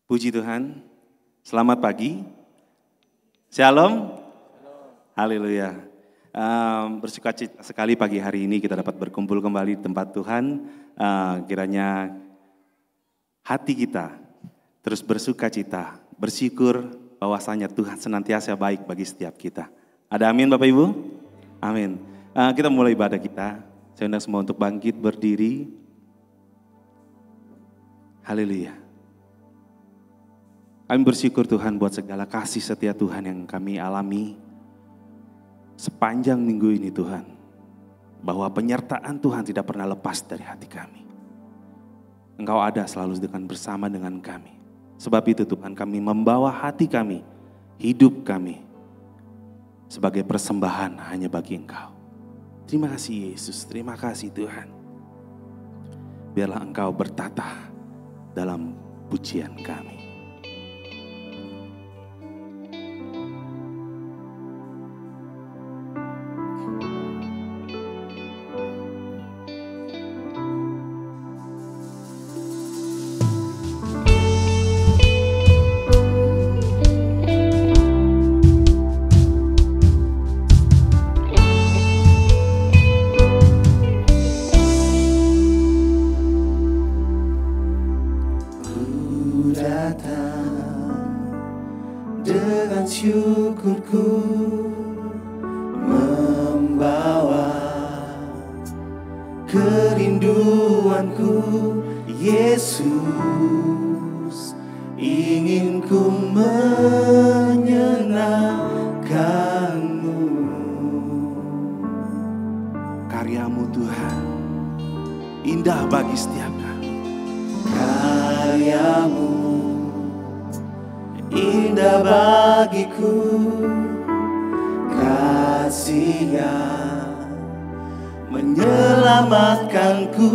Puji Tuhan, selamat pagi, Shalom, haleluya. Bersukacita sekali pagi hari ini kita dapat berkumpul kembali di tempat Tuhan. Kiranya hati kita terus bersukacita, bersyukur bahwasanya Tuhan senantiasa baik bagi setiap kita. Ada amin Bapak Ibu? Amin. Kita mulai ibadah kita, saya undang semua untuk bangkit berdiri. Haleluya. Kami bersyukur Tuhan buat segala kasih setia Tuhan yang kami alami sepanjang minggu ini Tuhan. Bahwa penyertaan Tuhan tidak pernah lepas dari hati kami. Engkau ada selalu bersama dengan kami. Sebab itu Tuhan kami membawa hati kami, hidup kami sebagai persembahan hanya bagi Engkau. Terima kasih Yesus, terima kasih Tuhan. Biarlah Engkau bertata dalam pujian kami. Syukurku membawa kerinduanku, Yesus, ingin ku menyenangkanmu. Karyamu Tuhan indah bagi setiap kami. Karyamu indah bagiku, kasih-Nya menyelamatkanku,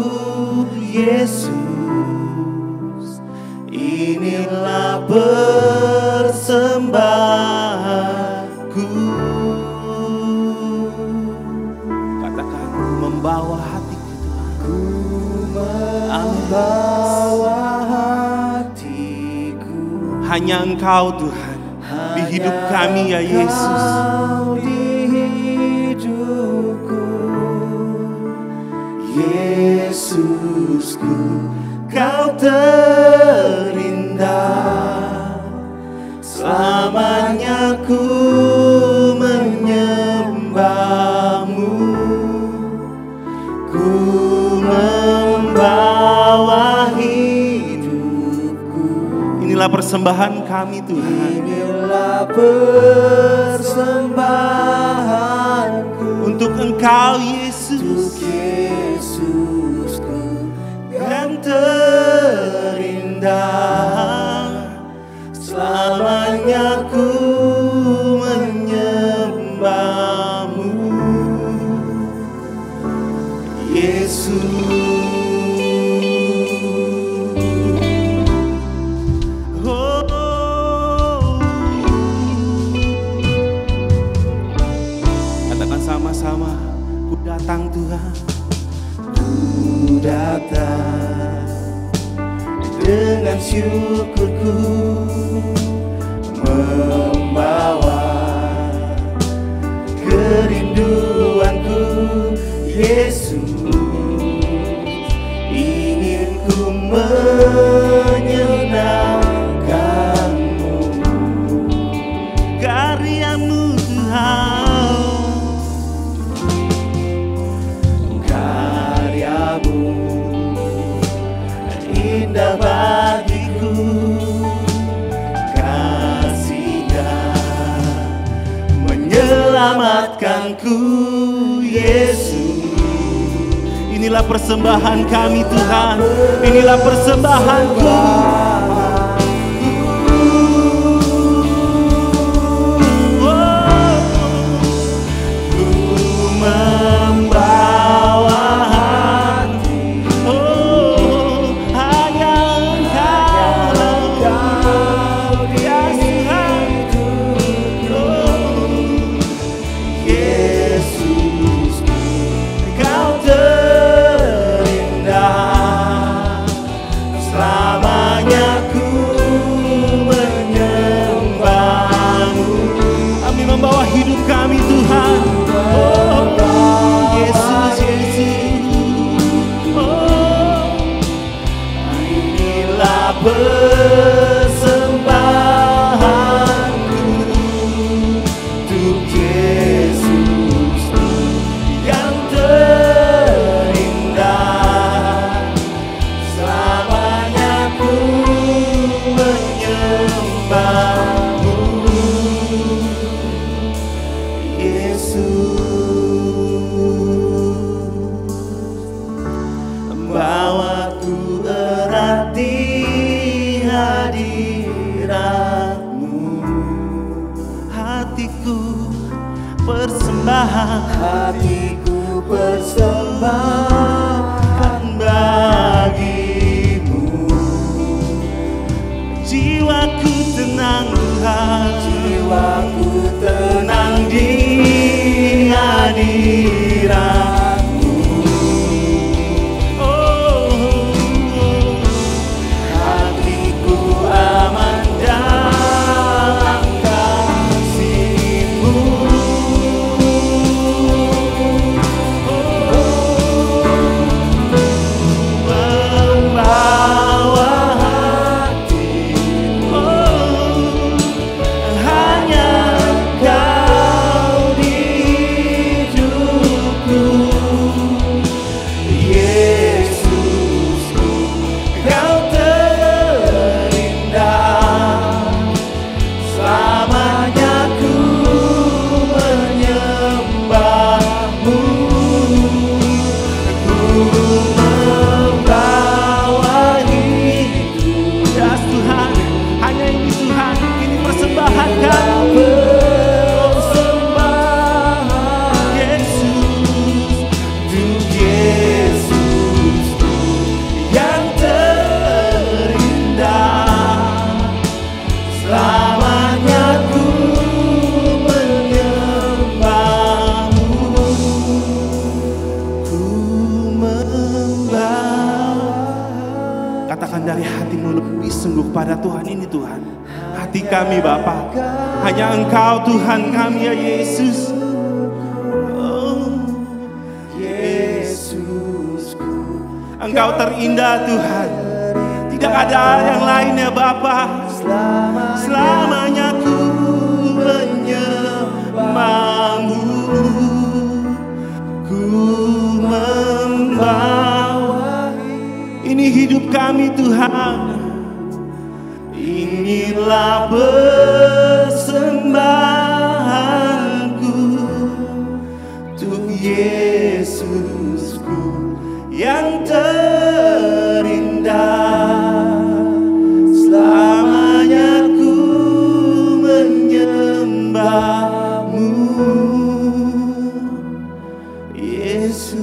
Yesus. Inilah persembahanku. Katakan ku membawa hatiku Tuhan. Ku membawa hanya Engkau Tuhan di hidup kami ya Yesus. Di hidupku, Yesusku, Kau terindah. Selamanya ku menyembahmu, ku membawa inilah persembahan kami Tuhan. Inilah persembahanku untuk Engkau Yesus. Untuk Yesusku yang terindah. Selamanya ku menyembahmu, Yesus. Katakan sama-sama, ku datang Tuhan. Ku datang dengan syukurku, membawa kerinduanku. Yesus, ingin ku menyenangkanmu. Karyamu Tuhan, karyamu indah bagiku, kasih-Nya menyelamatkanku. Yesus, inilah persembahan kami Tuhan, inilah persembahanku. ku membawa hati, Hanya Engkau di hidupku. Yesus, Kau terindah, selamanya ku menyembahmu. Kami membawa hidup kami Tuhan. Yesus, Yesus. Inilah persembahanku untuk Yesus yang terindah, selamanya ku menyembahmu. Yesus, bawaku erat di hadirat-Mu. Hatiku persembahan, Hatiku persembahkan bagimu. jiwaku tenang Tuhan. Jiwaku tenang di hadirat-Mu. Hatiku aman dalam kasih-Mu. Membawa hati, hanya Kau di hidupku. Yesusku, Kau terindah, selamanya ku menyembahmu. Ku membawa hidup, Ya Tuhan, hanya ini Tuhan, ini persembahan kami. persembahan Yesus, untuk Yesus yang terindah, selamanya ku menyembahmu. Ku membawa. katakan dari hatimu lebih sungguh pada Tuhan ini Tuhan. Hati kami Bapa, hanya Engkau Tuhan kami ya Yesus. Yesusku, Engkau terindah Tuhan. Tidak ada yang lain ya Bapa. Selamanya ku menyembahmu. Ku membawa, ini hidup kami Tuhan. inilah persembahanku untuk Yesusku yang terindah, selamanya ku menyembahmu. Yesus.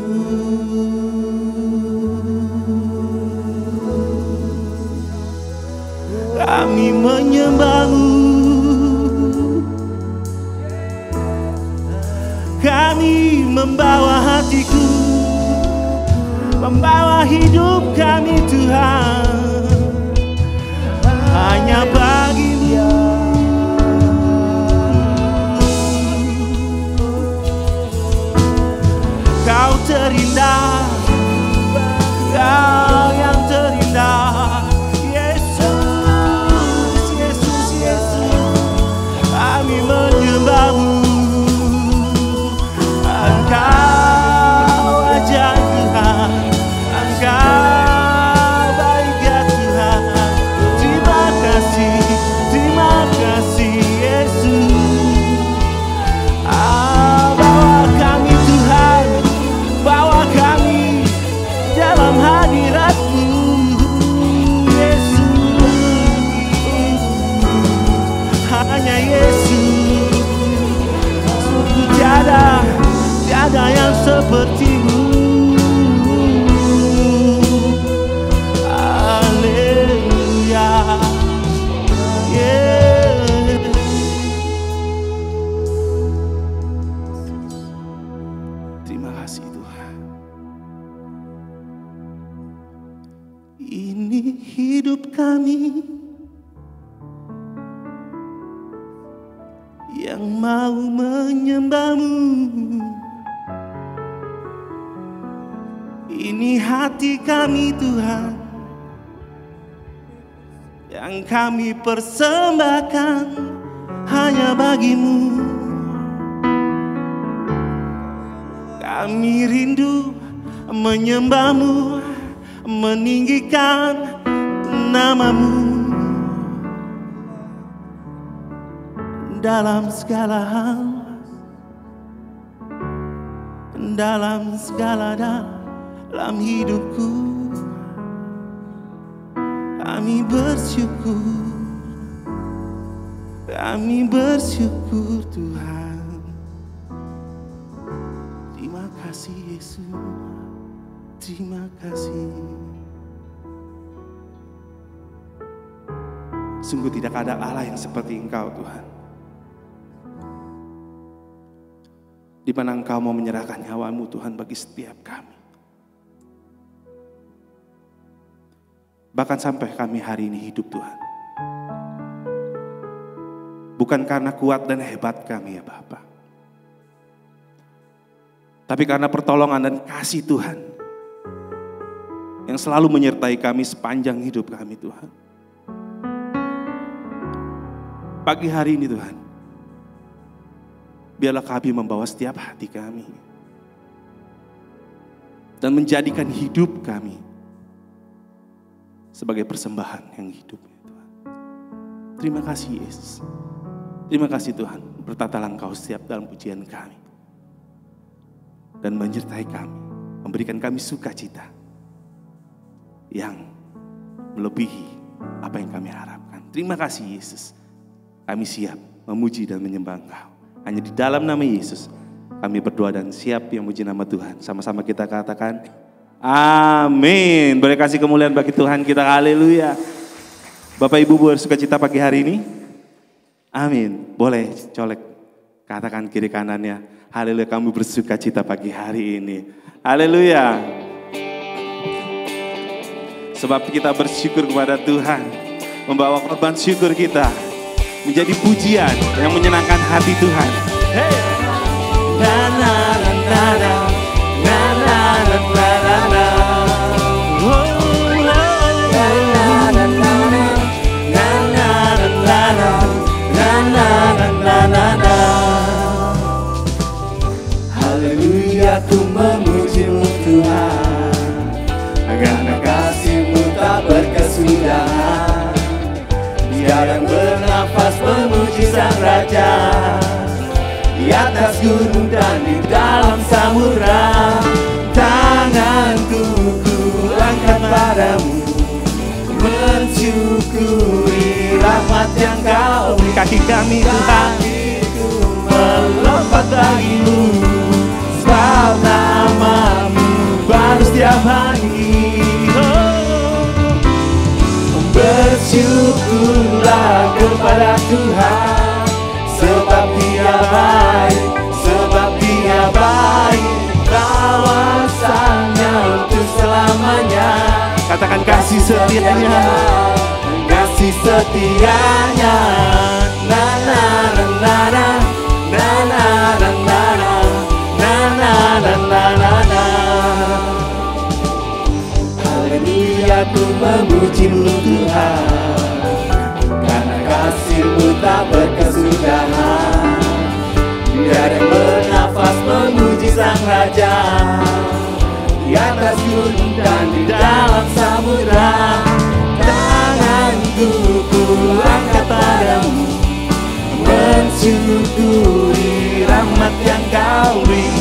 kami membawa hatiku, membawa hidup kami Tuhan, hanya bagi-Mu. Kau terindah, Kau yang terindah, Yesus, Yesus, Yesus, kami menyembah-Mu. Engkau ajaib Tuhan, Engkau baik ya Tuhan. Terima kasih Yesus. Bawa kami Tuhan, bawa kami dalam hadirat-Mu, Yesus. Hanya Yesus, sungguh tiada yang seperti-Mu. Haleluya. Terima kasih Tuhan. Ini hidup kami yang mau menyembah-Mu. Ini hati kami Tuhan, yang kami persembahkan hanya bagi-Mu. Kami rindu menyembah-Mu, meninggikan nama-Mu dalam segala hal, dalam segala dalam hidupku. Kami bersyukur Tuhan. Terima kasih Yesus, terima kasih. Sungguh tidak ada Allah yang seperti Engkau Tuhan, di mana Engkau mau menyerahkan nyawa-Mu Tuhan bagi setiap kami. Bahkan sampai kami hari ini hidup Tuhan, bukan karena kuat dan hebat kami ya Bapa, tapi karena pertolongan dan kasih Tuhan yang selalu menyertai kami sepanjang hidup kami Tuhan. Pagi hari ini Tuhan, biarlah kami membawa setiap hati kami dan menjadikan hidup kami sebagai persembahan yang hidup Tuhan. Terima kasih Yesus. Terima kasih Tuhan, bertatalah Engkau setiap dalam pujian kami dan menyertai kami, memberikan kami sukacita yang melebihi apa yang kami harapkan. Terima kasih Yesus. Kami siap memuji dan menyembah Engkau. Hanya di dalam nama Yesus kami berdoa dan siap yang memuji nama Tuhan. Sama-sama kita katakan amin. Boleh kasih kemuliaan bagi Tuhan kita. Haleluya. Bapak Ibu bersukacita pagi hari ini? Amin. Boleh colek, katakan kiri kanannya. Haleluya, kami bersukacita pagi hari ini. Haleluya. Sebab kita bersyukur kepada Tuhan, membawa korban syukur kita menjadi pujian yang menyenangkan hati Tuhan. Hey. Na na na na na. Na na na na na na. Oh, na na na na na. Na na na na na. Na na na na na. Haleluya, ku memuji-Mu Tuhan, karena kasih-Mu tak berkesudahan. Dia yang bernafas memuji Sang Raja, di atas gunung dan di dalam samudra. Tanganku ku angkat padamu, mensyukuri rahmat yang Kau beri. Kaki kami Tuhan melompat bagi-Mu, sebab nama-Mu baru setiap hari. Bersyukurlah kepada Tuhan, sebab Dia baik, sebab Dia setianya. Na na na na na na na na na na na na na na na. Haleluya, ku memuji-Mu Tuhan, karena kasih-Mu tak berkesudahan. Tiada yang bernafas memuji Sang Raja, di atas gunung dan di dalam samudra. Tanganku ku angkat padamu, mensyukuri rahmat yang Kau beri.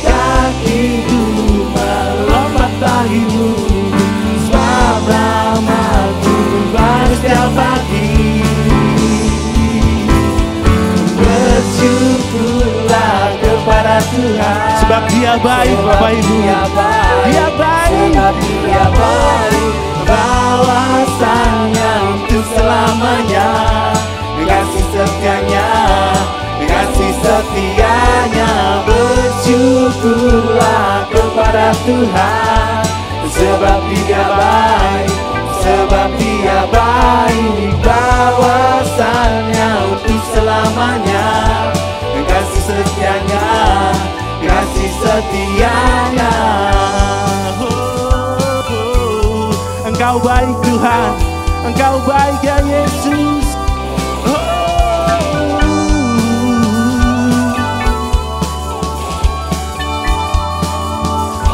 Kakiku melompat bagimu, sebab rahmat-Mu baru setiap pagi. Bersyukurlah kepada Tuhan, Sebab Dia baik, Bapak Ibu. Dia baik. sebab Dia baik. Bahwasanya untuk selamanya, kasih setianya, kasih setianya. Bersyukurlah kepada Tuhan, sebab Dia baik, sebab Dia baik. Bahwasanya untuk selamanya, kasih setianya, kasih setianya. Engkau baik Tuhan, Engkau baik ya Yesus.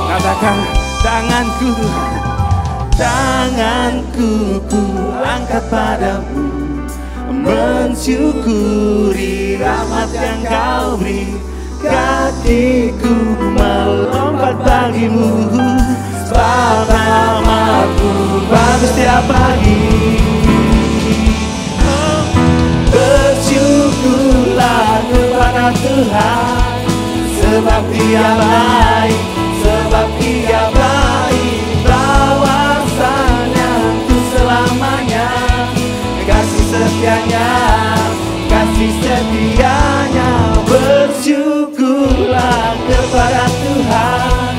Katakan, tanganku Tuhan, tanganku ku angkat padamu, mensyukuri rahmat yang Kau beri. Kakiku melompat bagimu, sebab rahmat-Mu baru setiap pagi. Bersyukurlah kepada Tuhan, sebab Dia baik, sebab Dia baik. Bahwasanya untuk selamanya, kasih setianya, kasih setianya. Bersyukurlah kepada Tuhan,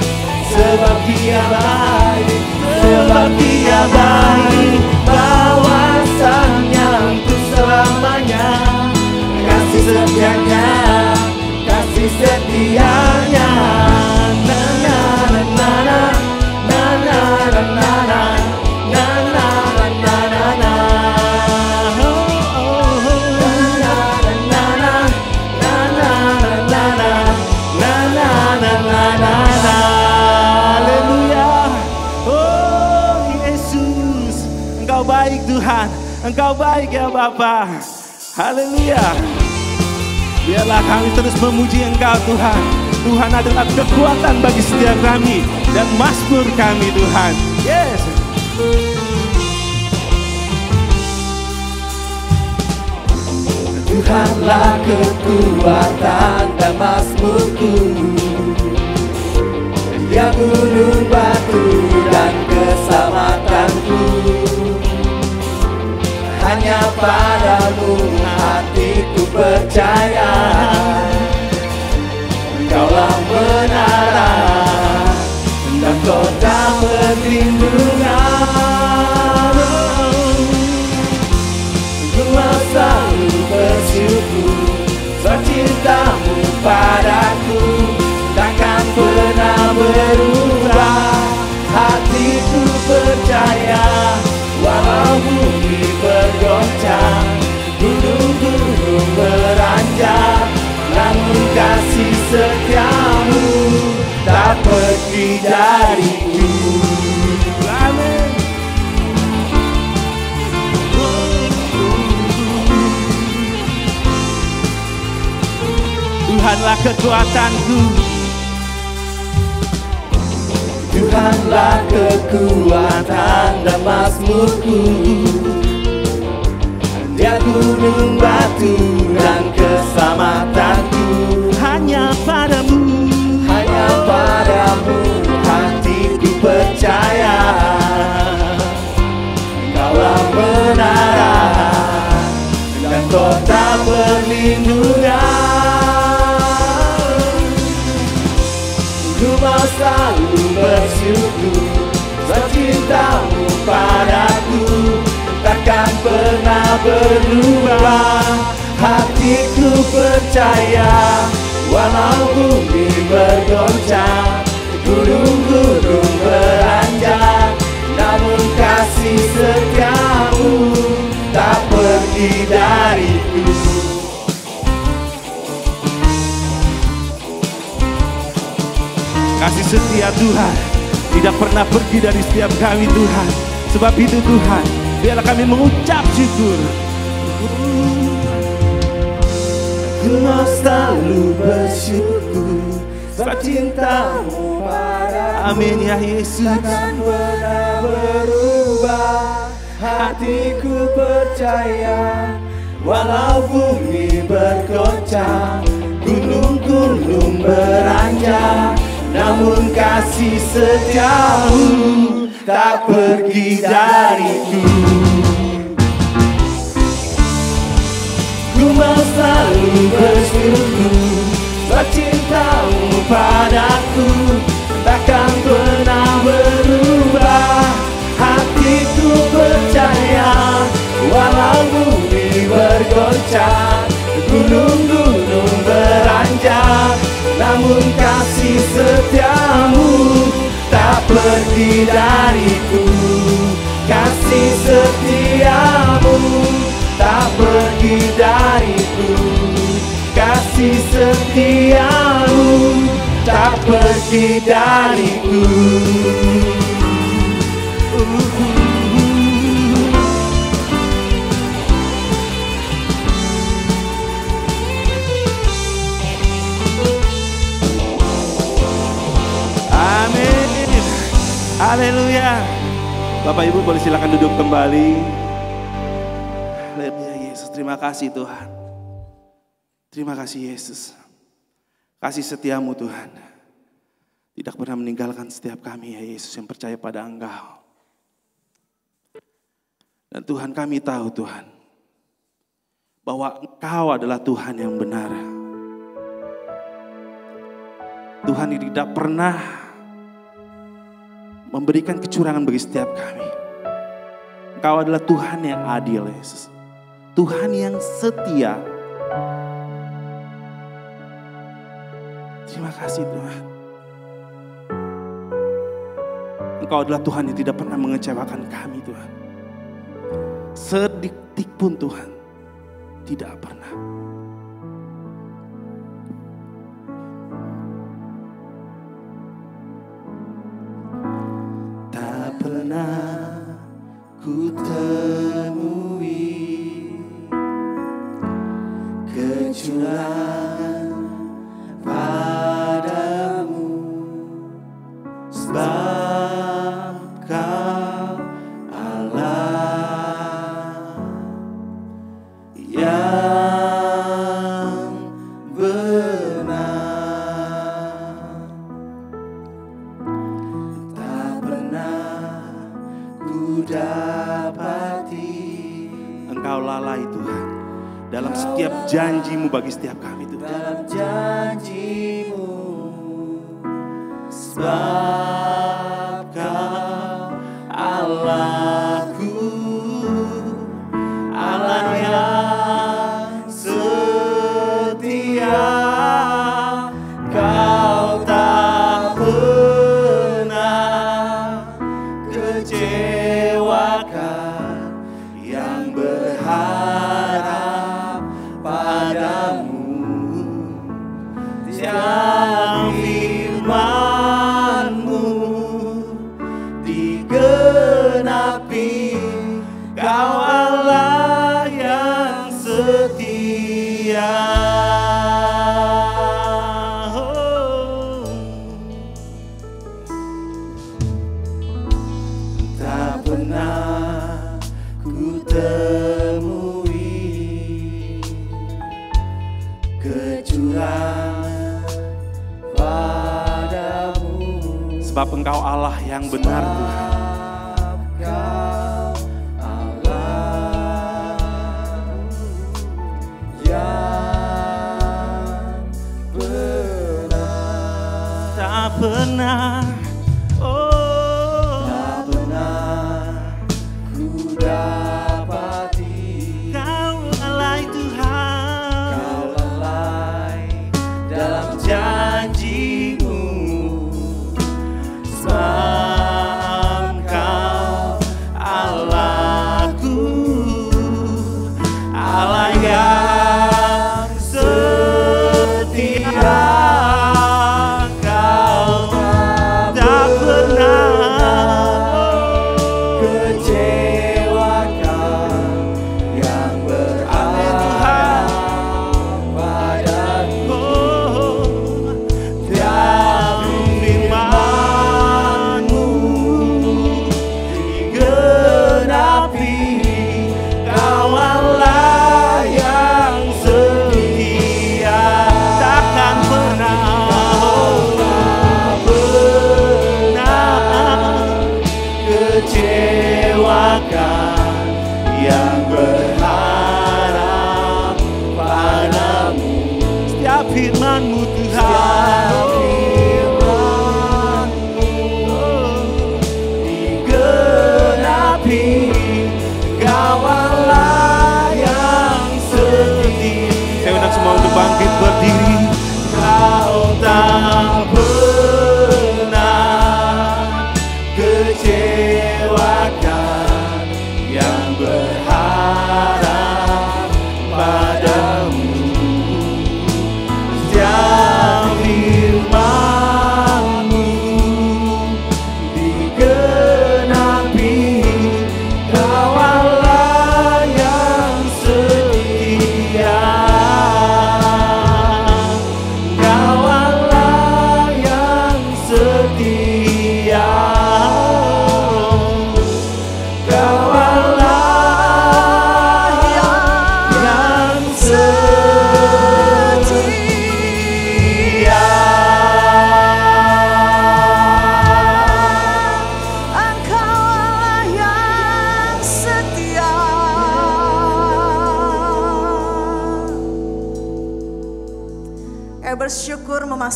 sebab Dia baik, sebab Dia baik. Bahwasanya untuk selamanya, kasih setianya, kasih setianya. Na na na na na na na na na na na na na na. Baik Tuhan, Engkau baik ya Bapa. Haleluya. Biarlah kami terus memuji Engkau Tuhan. Tuhan adalah kekuatan bagi setiap kami dan mazmur kami Tuhan. Yes. Tuhanlah kekuatan dan mazmurku, Dia gunung batu dan keselamatanku. Hanya padamu hatiku percaya, Engkaulah menara dan kota perlindungan. Ku mau selalu bersyukur, sebab cinta-Mu padaku takkan pernah berubah. Hatiku percaya, walau bumi bergoncang, gunung-gunung beranjak, namun kasih setia-Mu tak pergi dariku. Amin. Tuhanlah kekuatanku, Tuhanlah kekuatan dan mazmurku, Dia gunung batu dan keselamatanku. hanya padamu, hanya padamu hatiku percaya, Engkaulah menara dan kota perlindungan. Ku mau selalu bersyukur, sebab cinta-Mu padaku takkan pernah berubah. Hatiku percaya, walau bumi bergoncang, gunung-gunung beranjak, namun kasih setiamu tak pergi dariku. Kasih setia Tuhan tidak pernah pergi dari setiap kami Tuhan. Sebab itu Tuhan, biarlah kami mengucap syukur. Ku mau selalu bersyukur sebab cintamu padaku. Amin ya Yesus. Takkan pernah berubah. Hatiku percaya, walau bumi bergoncang, gunung-gunung beranjak, namun kasih setiamu tak pergi dariku. Ku mau selalu bersyukur sebab cintamu padaku takkan pernah berubah. Hatiku percaya, walau bumi bergoncang, gunung-gunung beranjak, namun kasih setiamu tak pergi dariku. Kasih setiamu tak pergi dariku. Kasih setiamu tak pergi dariku. Amin. Haleluya. Bapak Ibu boleh silakan duduk kembali. Haleluya Yesus. Terima kasih Tuhan. Terima kasih Yesus. Kasih setiamu Tuhan tidak pernah meninggalkan setiap kami ya Yesus yang percaya pada Engkau. Dan Tuhan, kami tahu Tuhan bahwa Engkau adalah Tuhan yang benar. Tuhan yang tidak pernah memberikan kecurangan bagi setiap kami. Engkau adalah Tuhan yang adil Yesus. Tuhan yang setia. Terima kasih Tuhan. Engkau adalah Tuhan yang tidak pernah mengecewakan kami Tuhan. Sedetik pun Tuhan tidak pernah. Tak pernah ku temui kecurangan padamu, sebab Kau Allah yang benar. Tak pernah ku dapati Engkau lalai Tuhan dalam setiap janjimu bagi setiap kami Tuhan. dalam janjimu, sebab Kau Allahku, Allah yang setia. Kau tak pernah kecewakan yang berharap padamu. Tiap firman-Mu digenapi. Kau Allah yang setia. Tak pernah ku temui kecurangan padamu. Sebab Engkau Allah yang benar Tuhan. Kau Allah yang benar. Tak pernah, Tak pernah ku dapati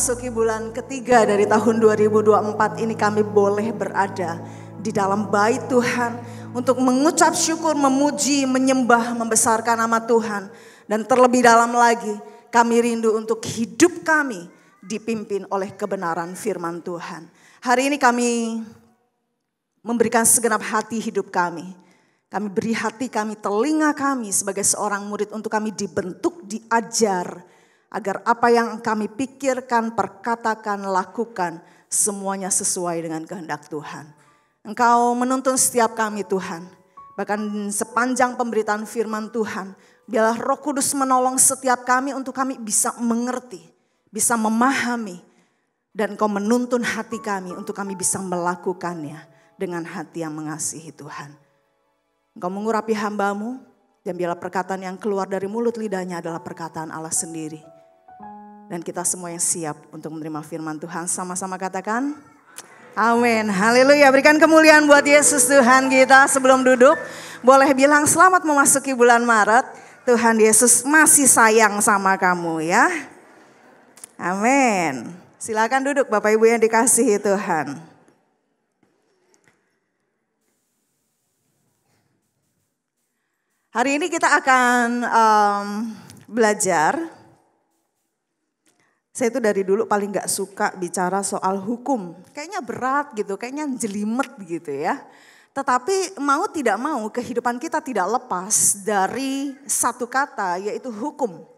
memasuki bulan ketiga dari tahun 2024 ini kami boleh berada di dalam bait Tuhan untuk mengucap syukur, memuji, menyembah, membesarkan nama Tuhan. Dan terlebih dalam lagi kami rindu untuk hidup kami dipimpin oleh kebenaran firman Tuhan. Hari ini kami memberikan segenap hati hidup kami. Kami beri hati kami, telinga kami sebagai seorang murid untuk kami dibentuk, diajar. Agar apa yang kami pikirkan, perkatakan, lakukan semuanya sesuai dengan kehendak Tuhan. Engkau menuntun setiap kami Tuhan. Bahkan sepanjang pemberitaan firman Tuhan. Biarlah Roh Kudus menolong setiap kami untuk kami bisa mengerti. Bisa memahami. Dan Engkau menuntun hati kami untuk kami bisa melakukannya dengan hati yang mengasihi Tuhan. Engkau mengurapi hamba-Mu. Dan biarlah perkataan yang keluar dari mulut lidahnya adalah perkataan Allah sendiri. Dan kita semua yang siap untuk menerima firman Tuhan. Sama-sama katakan amin. Haleluya. Berikan kemuliaan buat Yesus Tuhan kita. Sebelum duduk boleh bilang selamat memasuki bulan Maret. Tuhan Yesus masih sayang sama kamu ya. Amin. Silakan duduk Bapak Ibu yang dikasihi Tuhan. Hari ini kita akan belajar. Saya itu dari dulu paling gak suka bicara soal hukum. Kayaknya berat gitu, kayaknya jelimet gitu ya. Tetapi mau tidak mau kehidupan kita tidak lepas dari satu kata yaitu hukum.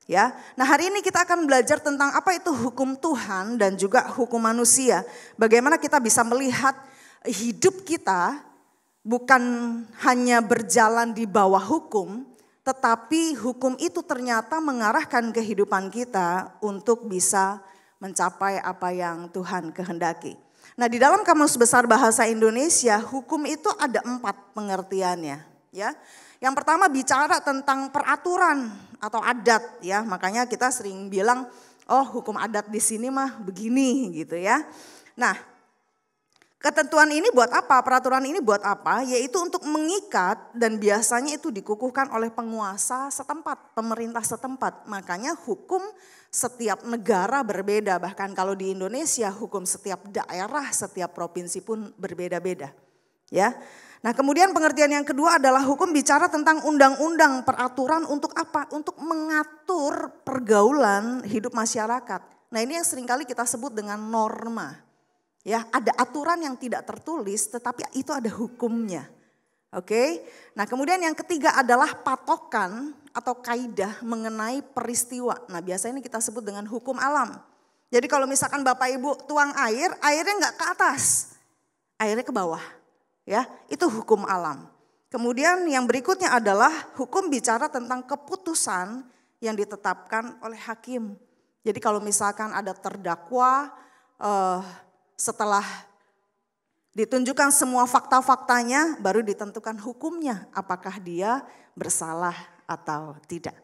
Ya. Nah hari ini kita akan belajar tentang apa itu hukum Tuhan dan juga hukum manusia. Bagaimana kita bisa melihat hidup kita bukan hanya berjalan di bawah hukum. Tetapi hukum itu ternyata mengarahkan kehidupan kita untuk bisa mencapai apa yang Tuhan kehendaki. Nah di dalam Kamus Besar Bahasa Indonesia hukum itu ada 4 pengertiannya. Ya. Yang pertama bicara tentang peraturan atau adat ya. Makanya kita sering bilang hukum adat di sini mah begini gitu ya. Nah ketentuan ini buat apa? Peraturan ini buat apa? Yaitu untuk mengikat dan biasanya itu dikukuhkan oleh penguasa setempat, pemerintah setempat. Makanya hukum setiap negara berbeda. Bahkan kalau di Indonesia hukum setiap daerah, setiap provinsi pun berbeda-beda. Ya. Nah kemudian pengertian yang kedua adalah hukum bicara tentang undang-undang, peraturan untuk apa? Untuk mengatur pergaulan hidup masyarakat. Nah ini yang seringkali kita sebut dengan norma. Ya, ada aturan yang tidak tertulis tetapi itu ada hukumnya. Oke. Nah, kemudian yang ketiga adalah patokan atau kaidah mengenai peristiwa. Nah, biasanya ini kita sebut dengan hukum alam. Jadi kalau misalkan Bapak Ibu tuang air, airnya enggak ke atas. Airnya ke bawah. Ya, itu hukum alam. Kemudian yang berikutnya adalah hukum bicara tentang keputusan yang ditetapkan oleh hakim. Jadi kalau misalkan ada terdakwa setelah ditunjukkan semua fakta-faktanya baru ditentukan hukumnya. Apakah dia bersalah atau tidak.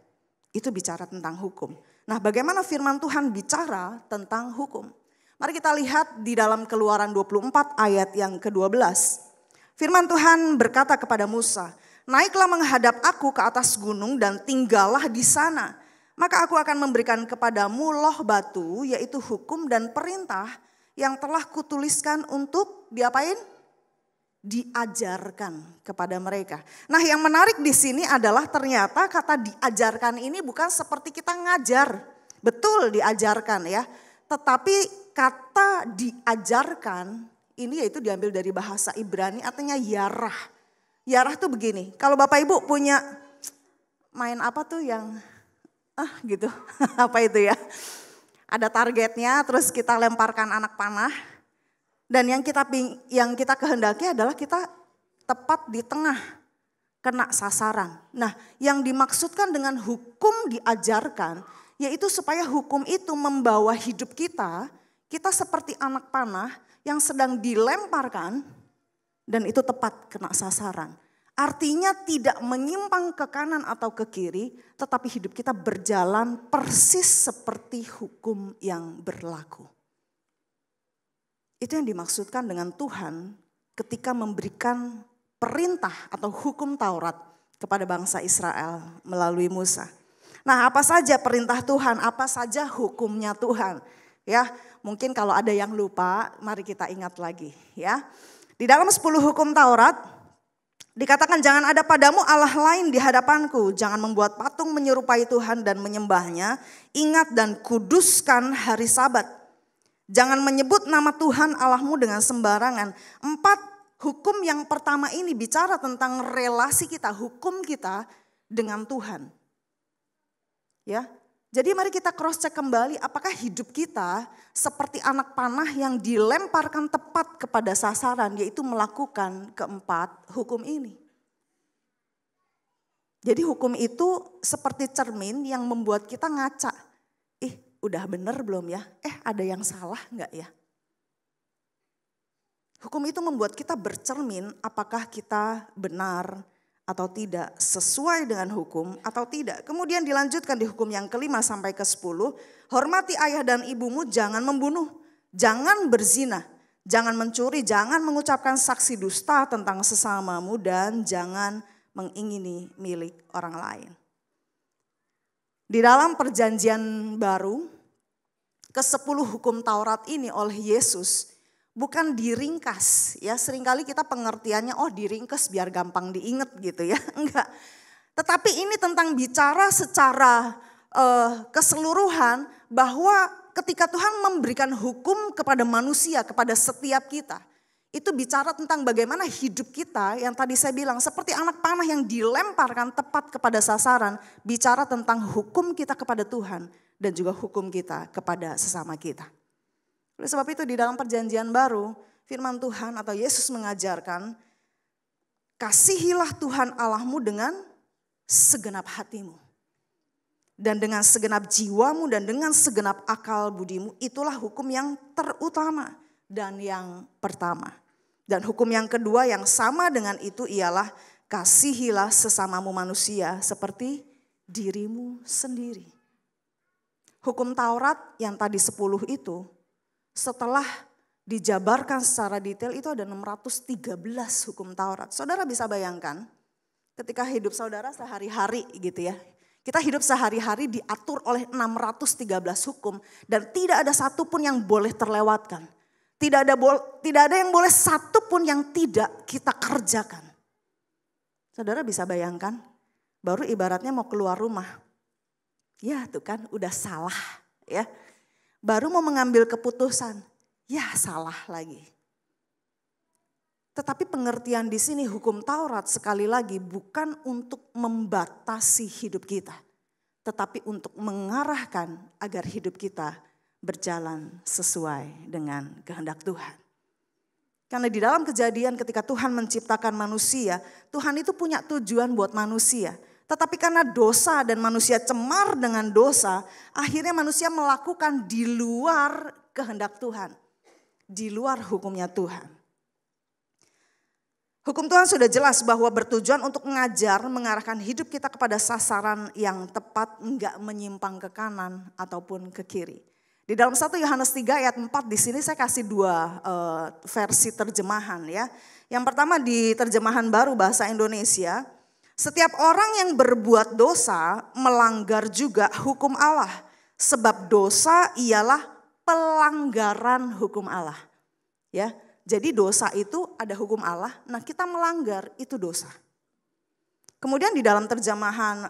Itu bicara tentang hukum. Nah bagaimana firman Tuhan bicara tentang hukum. Mari kita lihat di dalam Keluaran 24 ayat yang ke-12. Firman Tuhan berkata kepada Musa, naiklah menghadap aku ke atas gunung dan tinggallah di sana. Maka aku akan memberikan kepadamu loh batu yaitu hukum dan perintah yang telah kutuliskan untuk diapain? Diajarkan kepada mereka. Nah yang menarik di sini adalah ternyata kata diajarkan ini bukan seperti kita ngajar. Betul diajarkan ya. Tetapi kata diajarkan ini yaitu diambil dari bahasa Ibrani artinya yarah. Yarah tuh begini. Kalau Bapak Ibu punya main apa tuh yang gitu. Apa itu ya? Ada targetnya, terus kita lemparkan anak panah. Dan yang kita kehendaki adalah kita tepat di tengah, kena sasaran. Nah, yang dimaksudkan dengan hukum diajarkan, yaitu supaya hukum itu membawa hidup kita seperti anak panah yang sedang dilemparkan, dan itu tepat kena sasaran. Artinya tidak menyimpang ke kanan atau ke kiri, tetapi hidup kita berjalan persis seperti hukum yang berlaku. Itu yang dimaksudkan dengan Tuhan ketika memberikan perintah atau hukum Taurat kepada bangsa Israel melalui Musa. Nah apa saja perintah Tuhan, apa saja hukumnya Tuhan. Ya, mungkin kalau ada yang lupa, mari kita ingat lagi ya. Di dalam 10 hukum Taurat dikatakan jangan ada padamu Allah lain di hadapanku, jangan membuat patung menyerupai Tuhan dan menyembahnya, ingat dan kuduskan hari Sabat. Jangan menyebut nama Tuhan Allahmu dengan sembarangan. 4 hukum yang pertama ini bicara tentang relasi kita, hukum kita dengan Tuhan. Ya. Jadi mari kita cross check kembali apakah hidup kita seperti anak panah yang dilemparkan tepat kepada sasaran, yaitu melakukan keempat hukum ini. Jadi hukum itu seperti cermin yang membuat kita ngaca. Udah bener belum ya? Ada yang salah enggak ya? Hukum itu membuat kita bercermin apakah kita benar atau tidak, sesuai dengan hukum atau tidak. Kemudian dilanjutkan di hukum yang ke-5 sampai ke-10. Hormati ayah dan ibumu, jangan membunuh, jangan berzina, jangan mencuri, jangan mengucapkan saksi dusta tentang sesamamu, dan jangan mengingini milik orang lain. Di dalam perjanjian baru, ke-10 hukum Taurat ini oleh Yesus bukan diringkas, ya seringkali kita pengertiannya diringkas biar gampang diingat gitu ya, enggak. Tetapi ini tentang bicara secara keseluruhan bahwa ketika Tuhan memberikan hukum kepada manusia, kepada setiap kita, itu bicara tentang bagaimana hidup kita yang tadi saya bilang seperti anak panah yang dilemparkan tepat kepada sasaran, bicara tentang hukum kita kepada Tuhan dan juga hukum kita kepada sesama kita. Oleh sebab itu di dalam perjanjian baru, firman Tuhan atau Yesus mengajarkan, kasihilah Tuhan Allahmu dengan segenap hatimu. Dan dengan segenap jiwamu dan dengan segenap akal budimu, itulah hukum yang terutama dan yang pertama. Dan hukum yang kedua yang sama dengan itu ialah kasihilah sesamamu manusia seperti dirimu sendiri. Hukum Taurat yang tadi 10 itu, setelah dijabarkan secara detail itu ada 613 hukum Taurat. Saudara bisa bayangkan ketika hidup saudara sehari-hari gitu ya. Kita hidup sehari-hari diatur oleh 613 hukum dan tidak ada satupun yang boleh terlewatkan. Tidak ada yang boleh satupun yang tidak kita kerjakan. Saudara bisa bayangkan baru ibaratnya mau keluar rumah. Ya tuh kan udah salah ya. Baru mau mengambil keputusan, ya salah lagi. Tetapi pengertian di sini hukum Taurat sekali lagi bukan untuk membatasi hidup kita. Tetapi untuk mengarahkan agar hidup kita berjalan sesuai dengan kehendak Tuhan. Karena di dalam Kejadian ketika Tuhan menciptakan manusia, Tuhan itu punya tujuan buat manusia. Tetapi karena dosa dan manusia cemar dengan dosa, akhirnya manusia melakukan di luar kehendak Tuhan. Di luar hukumnya Tuhan. Hukum Tuhan sudah jelas bahwa bertujuan untuk mengajar, mengarahkan hidup kita kepada sasaran yang tepat, enggak menyimpang ke kanan ataupun ke kiri. Di dalam 1 Yohanes 3 ayat 4 di sini saya kasih 2 versi terjemahan ya. Yang pertama di terjemahan baru bahasa Indonesia. Setiap orang yang berbuat dosa melanggar juga hukum Allah. Sebab dosa ialah pelanggaran hukum Allah. Ya, jadi dosa itu ada hukum Allah, nah kita melanggar itu dosa. Kemudian di dalam terjemahan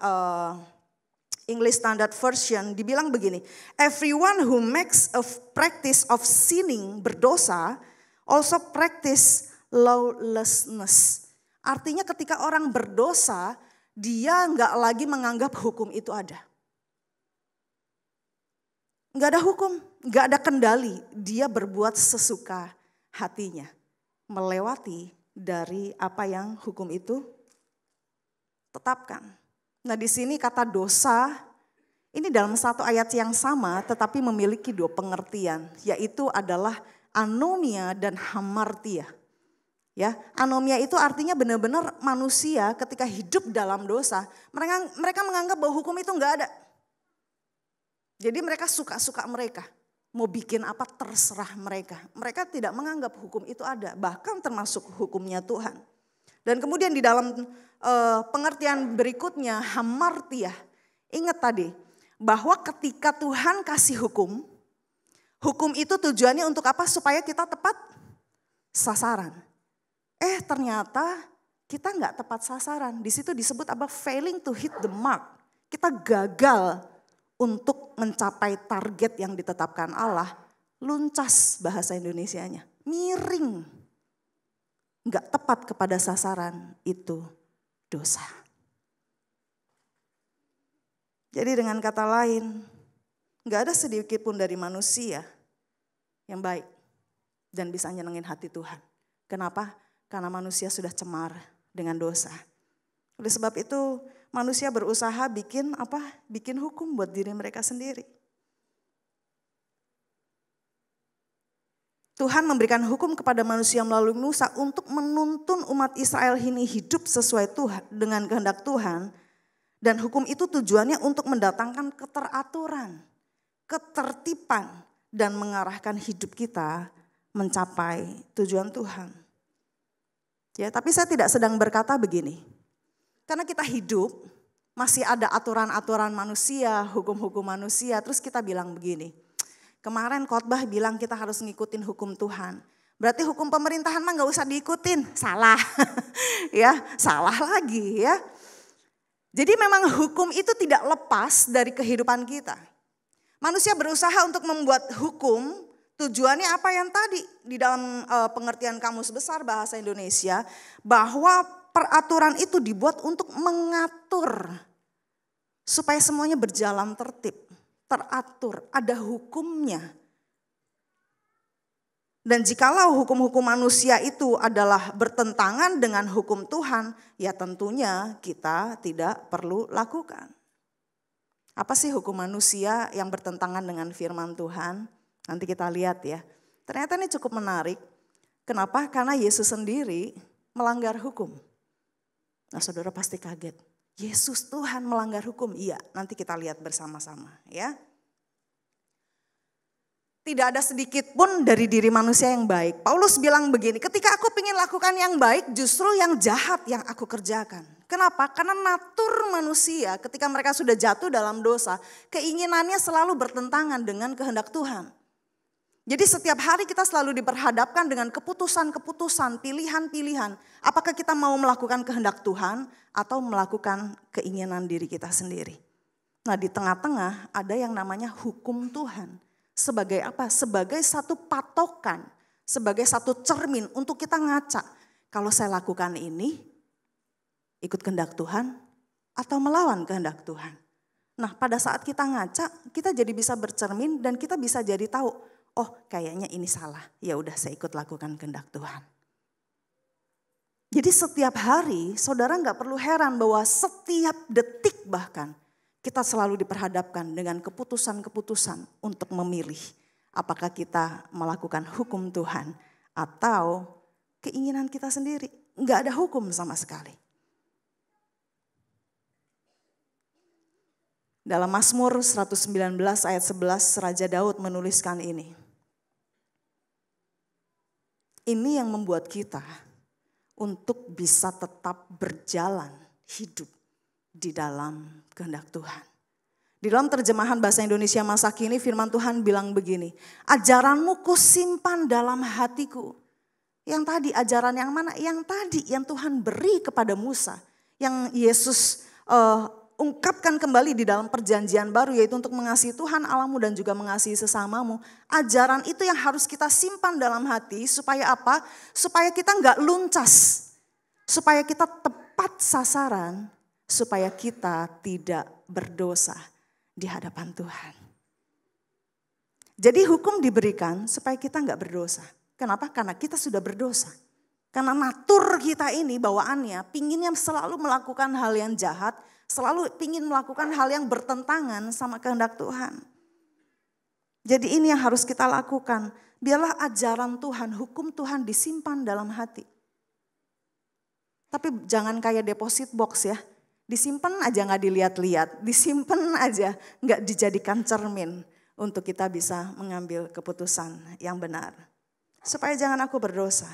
English Standard Version dibilang begini. Everyone who makes a practice of sinning, berdosa, also practice lawlessness. Artinya ketika orang berdosa, dia enggak lagi menganggap hukum itu ada. Enggak ada hukum, enggak ada kendali. Dia berbuat sesuka hatinya. Melewati dari apa yang hukum itu tetapkan. Nah di sini kata dosa, ini dalam satu ayat yang sama tetapi memiliki 2 pengertian. Yaitu adalah anomia dan hamartia. Ya, anomia itu artinya benar-benar manusia ketika hidup dalam dosa, mereka menganggap bahwa hukum itu enggak ada. Jadi mereka suka-suka mereka, mau bikin apa terserah mereka. Mereka tidak menganggap hukum itu ada, bahkan termasuk hukumnya Tuhan. Dan kemudian di dalam pengertian berikutnya hamartia, ingat tadi bahwa ketika Tuhan kasih hukum Hukum itu tujuannya untuk apa? Supaya kita tepat sasaran. Ternyata kita nggak tepat sasaran. Di situ disebut apa? Failing to hit the mark. Kita gagal untuk mencapai target yang ditetapkan Allah. Luncas bahasa Indonesianya. Miring. Nggak tepat kepada sasaran, itu dosa. Jadi dengan kata lain, nggak ada sedikit pun dari manusia yang baik dan bisa nyenengin hati Tuhan. Kenapa? Karena manusia sudah cemar dengan dosa. Oleh sebab itu manusia berusaha bikin apa? Bikin hukum buat diri mereka sendiri. Tuhan memberikan hukum kepada manusia melalui Musa untuk menuntun umat Israel ini hidup sesuai Tuhan dengan kehendak Tuhan. Dan hukum itu tujuannya untuk mendatangkan keteraturan, ketertiban, dan mengarahkan hidup kita mencapai tujuan Tuhan. Ya, tapi saya tidak sedang berkata begini. Karena kita hidup, masih ada aturan-aturan manusia, hukum-hukum manusia, terus kita bilang begini. Kemarin khotbah bilang kita harus ngikutin hukum Tuhan. Berarti hukum pemerintahan mah gak usah diikutin. Salah. Ya, salah lagi ya. Jadi memang hukum itu tidak lepas dari kehidupan kita. Manusia berusaha untuk membuat hukum, tujuannya apa yang tadi di dalam pengertian Kamus Besar Bahasa Indonesia, bahwa peraturan itu dibuat untuk mengatur supaya semuanya berjalan tertib, teratur, ada hukumnya. Dan jikalau hukum-hukum manusia itu adalah bertentangan dengan hukum Tuhan, ya tentunya kita tidak perlu lakukan. Apa sih hukum manusia yang bertentangan dengan firman Tuhan? Nanti kita lihat ya. Ternyata ini cukup menarik. Kenapa? Karena Yesus sendiri melanggar hukum. Nah, saudara pasti kaget. Yesus Tuhan melanggar hukum? Iya, nanti kita lihat bersama-sama ya. Tidak ada sedikit pun dari diri manusia yang baik. Paulus bilang begini, ketika aku ingin lakukan yang baik, justru yang jahat yang aku kerjakan. Kenapa? Karena natur manusia ketika mereka sudah jatuh dalam dosa, keinginannya selalu bertentangan dengan kehendak Tuhan. Jadi setiap hari kita selalu diperhadapkan dengan keputusan-keputusan, pilihan-pilihan. Apakah kita mau melakukan kehendak Tuhan atau melakukan keinginan diri kita sendiri. Nah, di tengah-tengah ada yang namanya hukum Tuhan. Sebagai apa? Sebagai satu patokan, sebagai satu cermin untuk kita ngaca. Kalau saya lakukan ini, ikut kehendak Tuhan atau melawan kehendak Tuhan. Nah, pada saat kita ngaca, kita jadi bisa bercermin dan kita bisa jadi tahu, oh kayaknya ini salah. Ya udah saya ikut lakukan kehendak Tuhan. Jadi setiap hari saudara nggak perlu heran bahwa setiap detik bahkan kita selalu diperhadapkan dengan keputusan-keputusan untuk memilih apakah kita melakukan hukum Tuhan atau keinginan kita sendiri. Enggak ada hukum sama sekali. Dalam Mazmur 119 ayat 11 Raja Daud menuliskan ini. Ini yang membuat kita untuk bisa tetap berjalan hidup di dalam kehendak Tuhan. Di dalam terjemahan bahasa Indonesia masa kini firman Tuhan bilang begini. Ajaranmu kusimpan dalam hatiku. Yang tadi ajaran yang mana? Yang tadi yang Tuhan beri kepada Musa. Yang Yesus ungkapkan kembali di dalam perjanjian baru. Yaitu untuk mengasihi Tuhan Allahmu dan juga mengasihi sesamamu. Ajaran itu yang harus kita simpan dalam hati. Supaya apa? Supaya kita enggak luncas. Supaya kita tepat sasaran. Supaya kita tidak berdosa di hadapan Tuhan. Jadi hukum diberikan supaya kita enggak berdosa. Kenapa? Karena kita sudah berdosa. Karena natur kita ini bawaannya pinginnya selalu melakukan hal yang jahat. Selalu pingin melakukan hal yang bertentangan sama kehendak Tuhan. Jadi ini yang harus kita lakukan. Biarlah ajaran Tuhan, hukum Tuhan disimpan dalam hati. Tapi jangan kayak deposit box ya. Disimpan aja gak dilihat-lihat, disimpan aja gak dijadikan cermin untuk kita bisa mengambil keputusan yang benar. Supaya jangan aku berdosa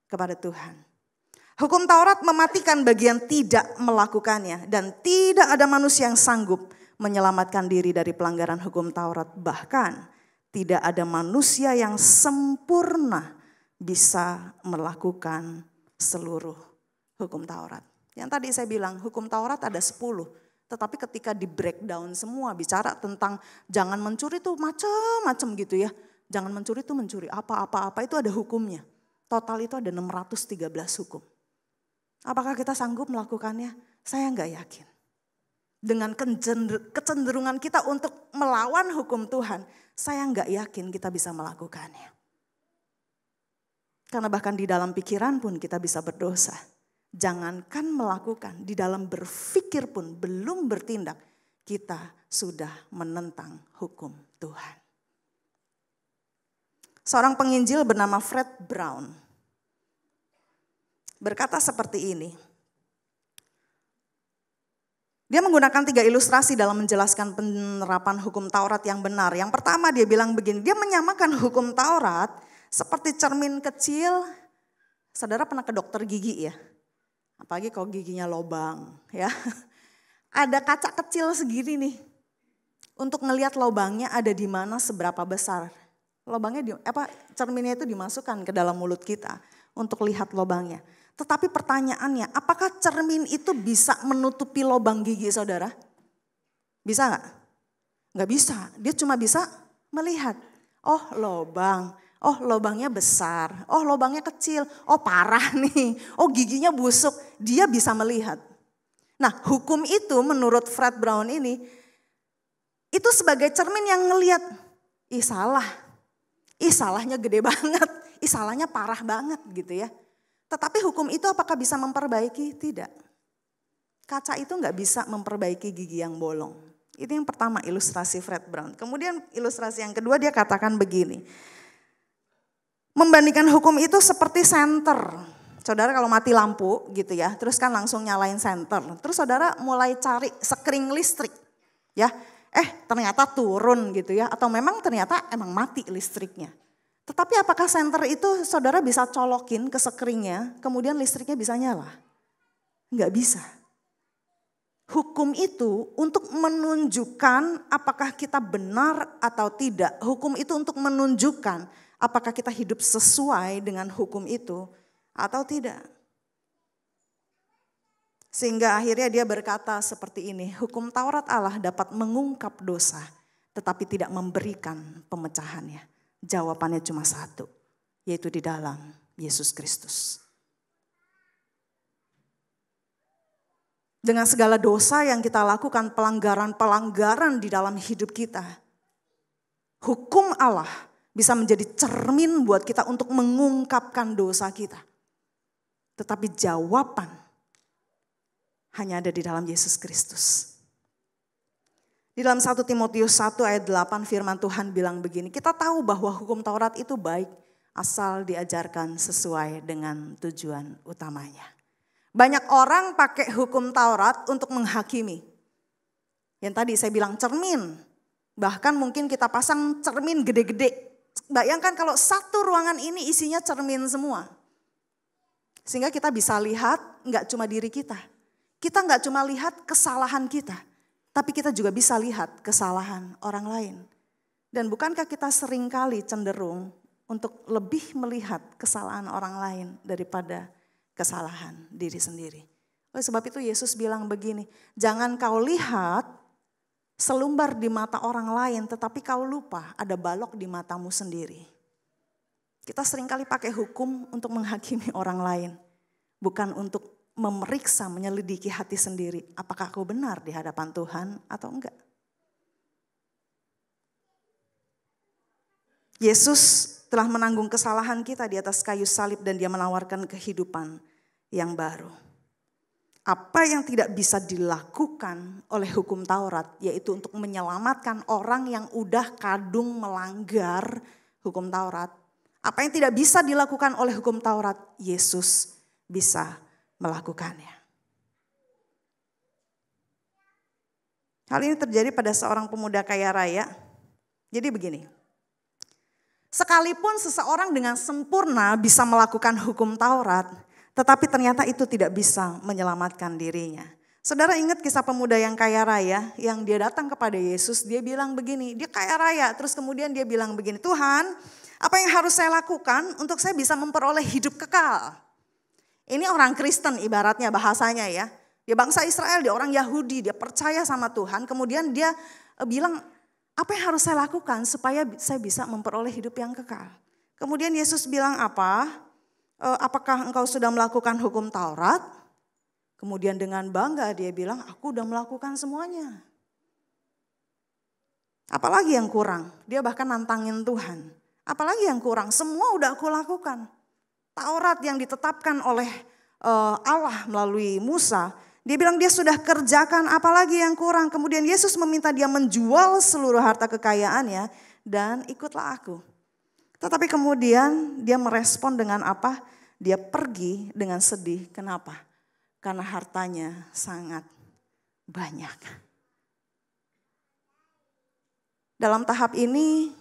kepada Tuhan. Hukum Taurat mematikan bagi yang tidak melakukannya dan tidak ada manusia yang sanggup menyelamatkan diri dari pelanggaran hukum Taurat. Bahkan Tidak ada manusia yang sempurna bisa melakukan seluruh hukum Taurat. Yang tadi saya bilang hukum Taurat ada 10. Tetapi ketika di breakdown semua bicara tentang jangan mencuri itu macam-macam gitu ya. Jangan mencuri itu mencuri apa-apa itu ada hukumnya. Total itu ada 613 hukum. Apakah kita sanggup melakukannya? Saya enggak yakin. Dengan kecenderungan kita untuk melawan hukum Tuhan, saya enggak yakin kita bisa melakukannya. Karena bahkan di dalam pikiran pun kita bisa berdosa. Jangankan melakukan, di dalam berpikir pun belum bertindak, kita sudah menentang hukum Tuhan. Seorang penginjil bernama Fred Brown berkata seperti ini. Dia menggunakan 3 ilustrasi dalam menjelaskan penerapan hukum Taurat yang benar. Yang pertama dia bilang begini, dia menyamakan hukum Taurat seperti cermin kecil. Saudara pernah ke dokter gigi ya? Apalagi kalau giginya lobang ya. Ada kaca kecil segini nih. Untuk ngelihat lobangnya ada di mana seberapa besar. Lobangnya cerminnya itu dimasukkan ke dalam mulut kita untuk lihat lobangnya. Tetapi pertanyaannya, apakah cermin itu bisa menutupi lobang gigi saudara? Bisa nggak? Nggak bisa. Dia cuma bisa melihat. Oh lobang. Oh lobangnya besar. Oh lobangnya kecil. Oh parah nih. Oh giginya busuk. Dia bisa melihat. Nah hukum itu menurut Fred Brown ini, itu sebagai cermin yang ngelihat. Ih salah. Ih salahnya gede banget, ih salahnya parah banget gitu ya. Tetapi hukum itu apakah bisa memperbaiki? Tidak. Kaca itu nggak bisa memperbaiki gigi yang bolong. Itu yang pertama ilustrasi Fred Brown. Kemudian ilustrasi yang kedua dia katakan begini. Membandingkan hukum itu seperti senter. Saudara kalau mati lampu gitu ya, terus kan langsung nyalain senter. Terus saudara mulai cari sekring listrik ya. Ternyata turun gitu ya. Atau memang ternyata emang mati listriknya. Tetapi apakah senter itu saudara bisa colokin ke sekringnya, kemudian listriknya bisa nyala? Enggak bisa. Hukum itu untuk menunjukkan apakah kita benar atau tidak. Hukum itu untuk menunjukkan apakah kita hidup sesuai dengan hukum itu atau tidak. Sehingga akhirnya dia berkata seperti ini, hukum Taurat Allah dapat mengungkap dosa, tetapi tidak memberikan pemecahannya. Jawabannya cuma satu, yaitu di dalam Yesus Kristus. Dengan segala dosa yang kita lakukan, pelanggaran-pelanggaran di dalam hidup kita, hukum Allah bisa menjadi cermin buat kita untuk mengungkapkan dosa kita. Tetapi jawaban hanya ada di dalam Yesus Kristus. Di dalam 1 Timotius 1 ayat 8 firman Tuhan bilang begini. Kita tahu bahwa hukum Taurat itu baik asal diajarkan sesuai dengan tujuan utamanya. Banyak orang pakai hukum Taurat untuk menghakimi. Yang tadi saya bilang cermin. Bahkan mungkin kita pasang cermin gede-gede. Bayangkan kalau satu ruangan ini isinya cermin semua. Sehingga kita bisa lihat nggak cuma diri kita. Kita nggak cuma lihat kesalahan kita, tapi kita juga bisa lihat kesalahan orang lain. Dan bukankah kita seringkali cenderung untuk lebih melihat kesalahan orang lain daripada kesalahan diri sendiri. Oleh sebab itu Yesus bilang begini, jangan kau lihat selumbar di mata orang lain, tetapi kau lupa ada balok di matamu sendiri. Kita seringkali pakai hukum untuk menghakimi orang lain, bukan untuk memeriksa, menyelidiki hati sendiri. Apakah aku benar di hadapan Tuhan atau enggak? Yesus telah menanggung kesalahan kita di atas kayu salib dan dia menawarkan kehidupan yang baru. Apa yang tidak bisa dilakukan oleh hukum Taurat, yaitu untuk menyelamatkan orang yang udah kadung melanggar hukum Taurat. Apa yang tidak bisa dilakukan oleh hukum Taurat, Yesus bisa melakukannya. Hal ini terjadi pada seorang pemuda kaya raya. Jadi begini, sekalipun seseorang dengan sempurna bisa melakukan hukum Taurat, tetapi ternyata itu tidak bisa menyelamatkan dirinya. Saudara ingat kisah pemuda yang kaya raya yang dia datang kepada Yesus, dia bilang begini, dia kaya raya, terus kemudian dia bilang begini, Tuhan, apa yang harus saya lakukan untuk saya bisa memperoleh hidup kekal? Ini orang Kristen ibaratnya bahasanya ya. Dia bangsa Israel, dia orang Yahudi, dia percaya sama Tuhan, kemudian dia bilang, apa yang harus saya lakukan supaya saya bisa memperoleh hidup yang kekal? Kemudian Yesus bilang apa? Apakah engkau sudah melakukan hukum Taurat? Kemudian dengan bangga dia bilang, aku udah melakukan semuanya. Apalagi yang kurang? Dia bahkan nantangin Tuhan. Apalagi yang kurang? Semua udah aku lakukan. Taurat yang ditetapkan oleh Allah melalui Musa, dia bilang dia sudah kerjakan, apalagi yang kurang. Kemudian Yesus meminta dia menjual seluruh harta kekayaannya dan ikutlah aku. Tetapi kemudian dia merespon dengan apa? Dia pergi dengan sedih. Kenapa? Karena hartanya sangat banyak. Dalam tahap ini,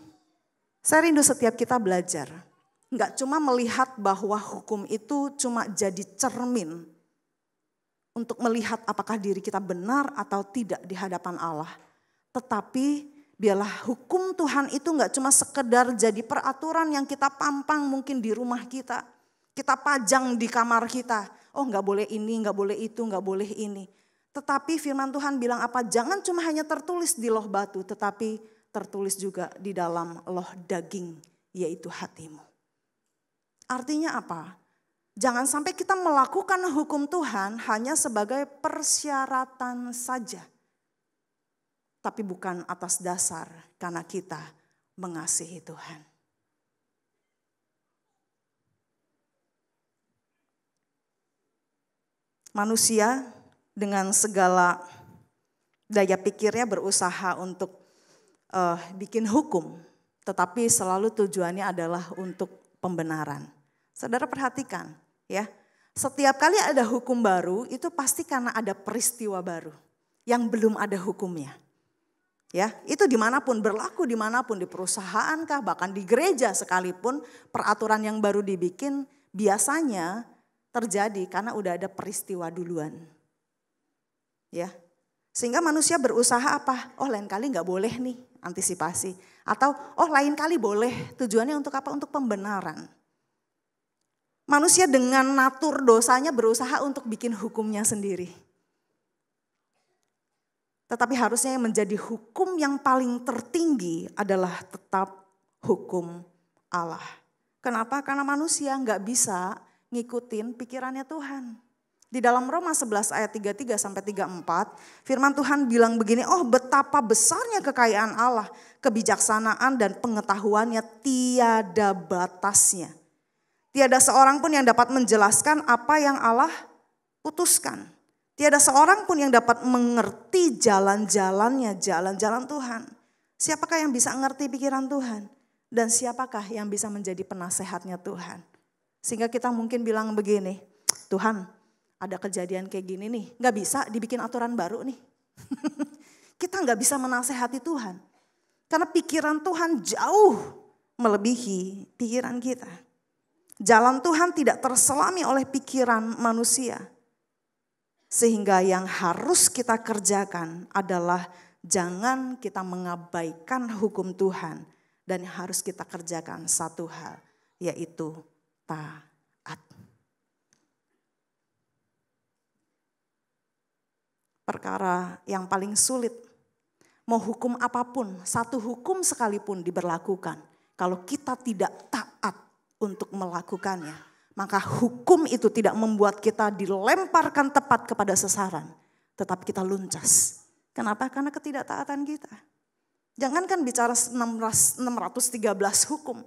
saya rindu setiap kita belajar. Enggak cuma melihat bahwa hukum itu cuma jadi cermin untuk melihat apakah diri kita benar atau tidak di hadapan Allah. Tetapi biarlah hukum Tuhan itu enggak cuma sekedar jadi peraturan yang kita pampang mungkin di rumah kita. Kita pajang di kamar kita. Oh enggak boleh ini, enggak boleh itu, enggak boleh ini. Tetapi firman Tuhan bilang apa? Jangan cuma hanya tertulis di loh batu, tetapi tertulis juga di dalam loh daging, yaitu hatimu. Artinya apa? Jangan sampai kita melakukan hukum Tuhan hanya sebagai persyaratan saja. Tapi bukan atas dasar karena kita mengasihi Tuhan. Manusia dengan segala daya pikirnya berusaha untuk bikin hukum. Tetapi selalu tujuannya adalah untuk pembenaran. Saudara perhatikan ya. Setiap kali ada hukum baru itu pasti karena ada peristiwa baru. Yang belum ada hukumnya. Ya, itu dimanapun, berlaku dimanapun, di perusahaan kah, bahkan di gereja sekalipun peraturan yang baru dibikin biasanya terjadi karena udah ada peristiwa duluan. Ya. Sehingga manusia berusaha apa? Oh lain kali gak boleh nih, antisipasi. Atau oh lain kali boleh, tujuannya untuk apa? Untuk pembenaran. Manusia dengan natur dosanya berusaha untuk bikin hukumnya sendiri. Tetapi harusnya yang menjadi hukum yang paling tertinggi adalah tetap hukum Allah. Kenapa? Karena manusia gak bisa ngikutin pikirannya Tuhan. Di dalam Roma 11 ayat 33 sampai 34, firman Tuhan bilang begini, oh betapa besarnya kekayaan Allah, kebijaksanaan dan pengetahuannya tiada batasnya. Tiada seorang pun yang dapat menjelaskan apa yang Allah putuskan. Tiada seorang pun yang dapat mengerti jalan-jalannya, jalan-jalan Tuhan. Siapakah yang bisa mengerti pikiran Tuhan? Dan siapakah yang bisa menjadi penasehatnya Tuhan? Sehingga kita mungkin bilang begini, Tuhan ada kejadian kayak gini nih, gak bisa dibikin aturan baru nih. Kita gak bisa menasehati Tuhan. Karena pikiran Tuhan jauh melebihi pikiran kita. Jalan Tuhan tidak terselami oleh pikiran manusia. Sehingga yang harus kita kerjakan adalah jangan kita mengabaikan hukum Tuhan. Dan yang harus kita kerjakan satu hal, yaitu taat. Perkara yang paling sulit, mau hukum apapun, satu hukum sekalipun diberlakukan. Kalau kita tidak taat untuk melakukannya, maka hukum itu tidak membuat kita dilemparkan tepat kepada sasaran. Tetapi kita luncas. Kenapa? Karena ketidaktaatan kita. Jangankan bicara 613 hukum.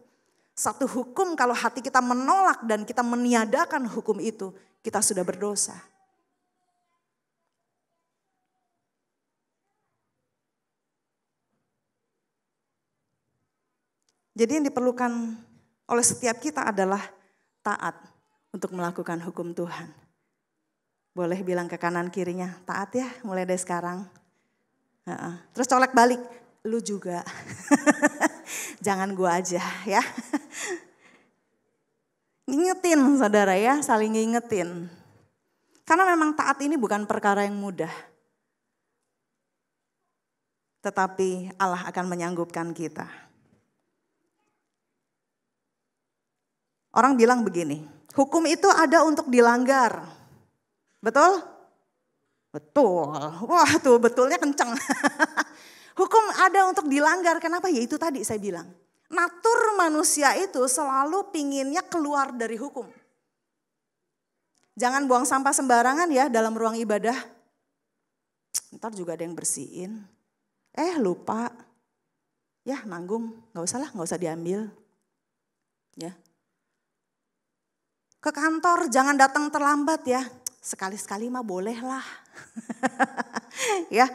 Satu hukum kalau hati kita menolak dan kita meniadakan hukum itu, kita sudah berdosa. Jadi yang diperlukan oleh setiap kita adalah taat untuk melakukan hukum Tuhan. Boleh bilang ke kanan kirinya, taat ya mulai dari sekarang. Terus colek balik, lu juga. Jangan gua aja ya. Ngingetin saudara ya, saling ngingetin. Karena memang taat ini bukan perkara yang mudah. Tetapi Allah akan menyanggupkan kita. Orang bilang begini, hukum itu ada untuk dilanggar. Betul? Betul. Wah tuh betulnya kenceng. Hukum ada untuk dilanggar. Kenapa? Ya itu tadi saya bilang. Natur manusia itu selalu pinginnya keluar dari hukum. Jangan buang sampah sembarangan ya dalam ruang ibadah. Ntar juga ada yang bersihin. Lupa. Ya nanggung, gak usah diambil. Ya. Ke kantor jangan datang terlambat ya. Sekali-sekali mah boleh lah. Ya.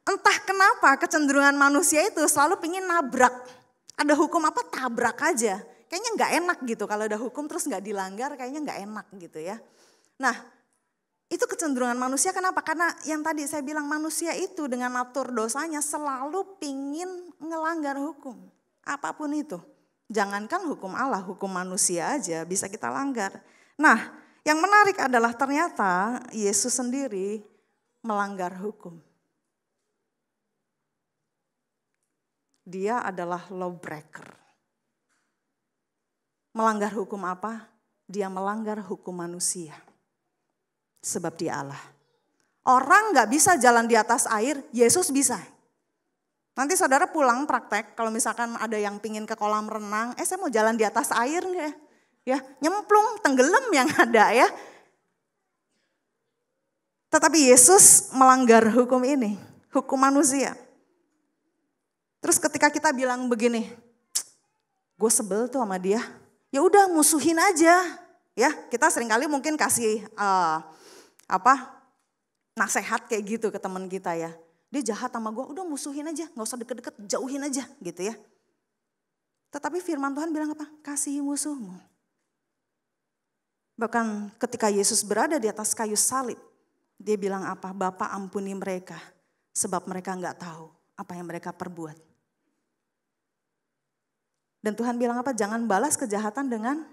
Entah kenapa kecenderungan manusia itu selalu pingin nabrak. Ada hukum apa tabrak aja. Kayaknya gak enak gitu kalau ada hukum terus gak dilanggar kayaknya gak enak gitu ya. Nah, itu kecenderungan manusia kenapa? Karena yang tadi saya bilang manusia itu dengan natur dosanya selalu pingin ngelanggar hukum. Apapun itu. Jangankan hukum Allah, hukum manusia aja bisa kita langgar. Nah, yang menarik adalah ternyata Yesus sendiri melanggar hukum. Dia adalah lawbreaker. Melanggar hukum apa? Dia melanggar hukum manusia. Sebab dia Allah. Orang gak bisa jalan di atas air, Yesus bisa. Nanti saudara pulang praktek, kalau misalkan ada yang pingin ke kolam renang, saya mau jalan di atas air gak ya? Nyemplung, tenggelam yang ada ya. Tetapi Yesus melanggar hukum ini, hukum manusia. Terus ketika kita bilang begini, gue sebel tuh sama dia, ya udah musuhin aja. Ya, kita seringkali mungkin kasih nasehat kayak gitu ke teman kita ya. Dia jahat sama gue, udah musuhin aja, gak usah deket-deket, jauhin aja gitu ya. Tetapi firman Tuhan bilang apa? Kasihi musuhmu. Bahkan ketika Yesus berada di atas kayu salib, dia bilang apa? Bapa ampuni mereka, sebab mereka gak tahu apa yang mereka perbuat. Dan Tuhan bilang apa? Jangan balas kejahatan dengan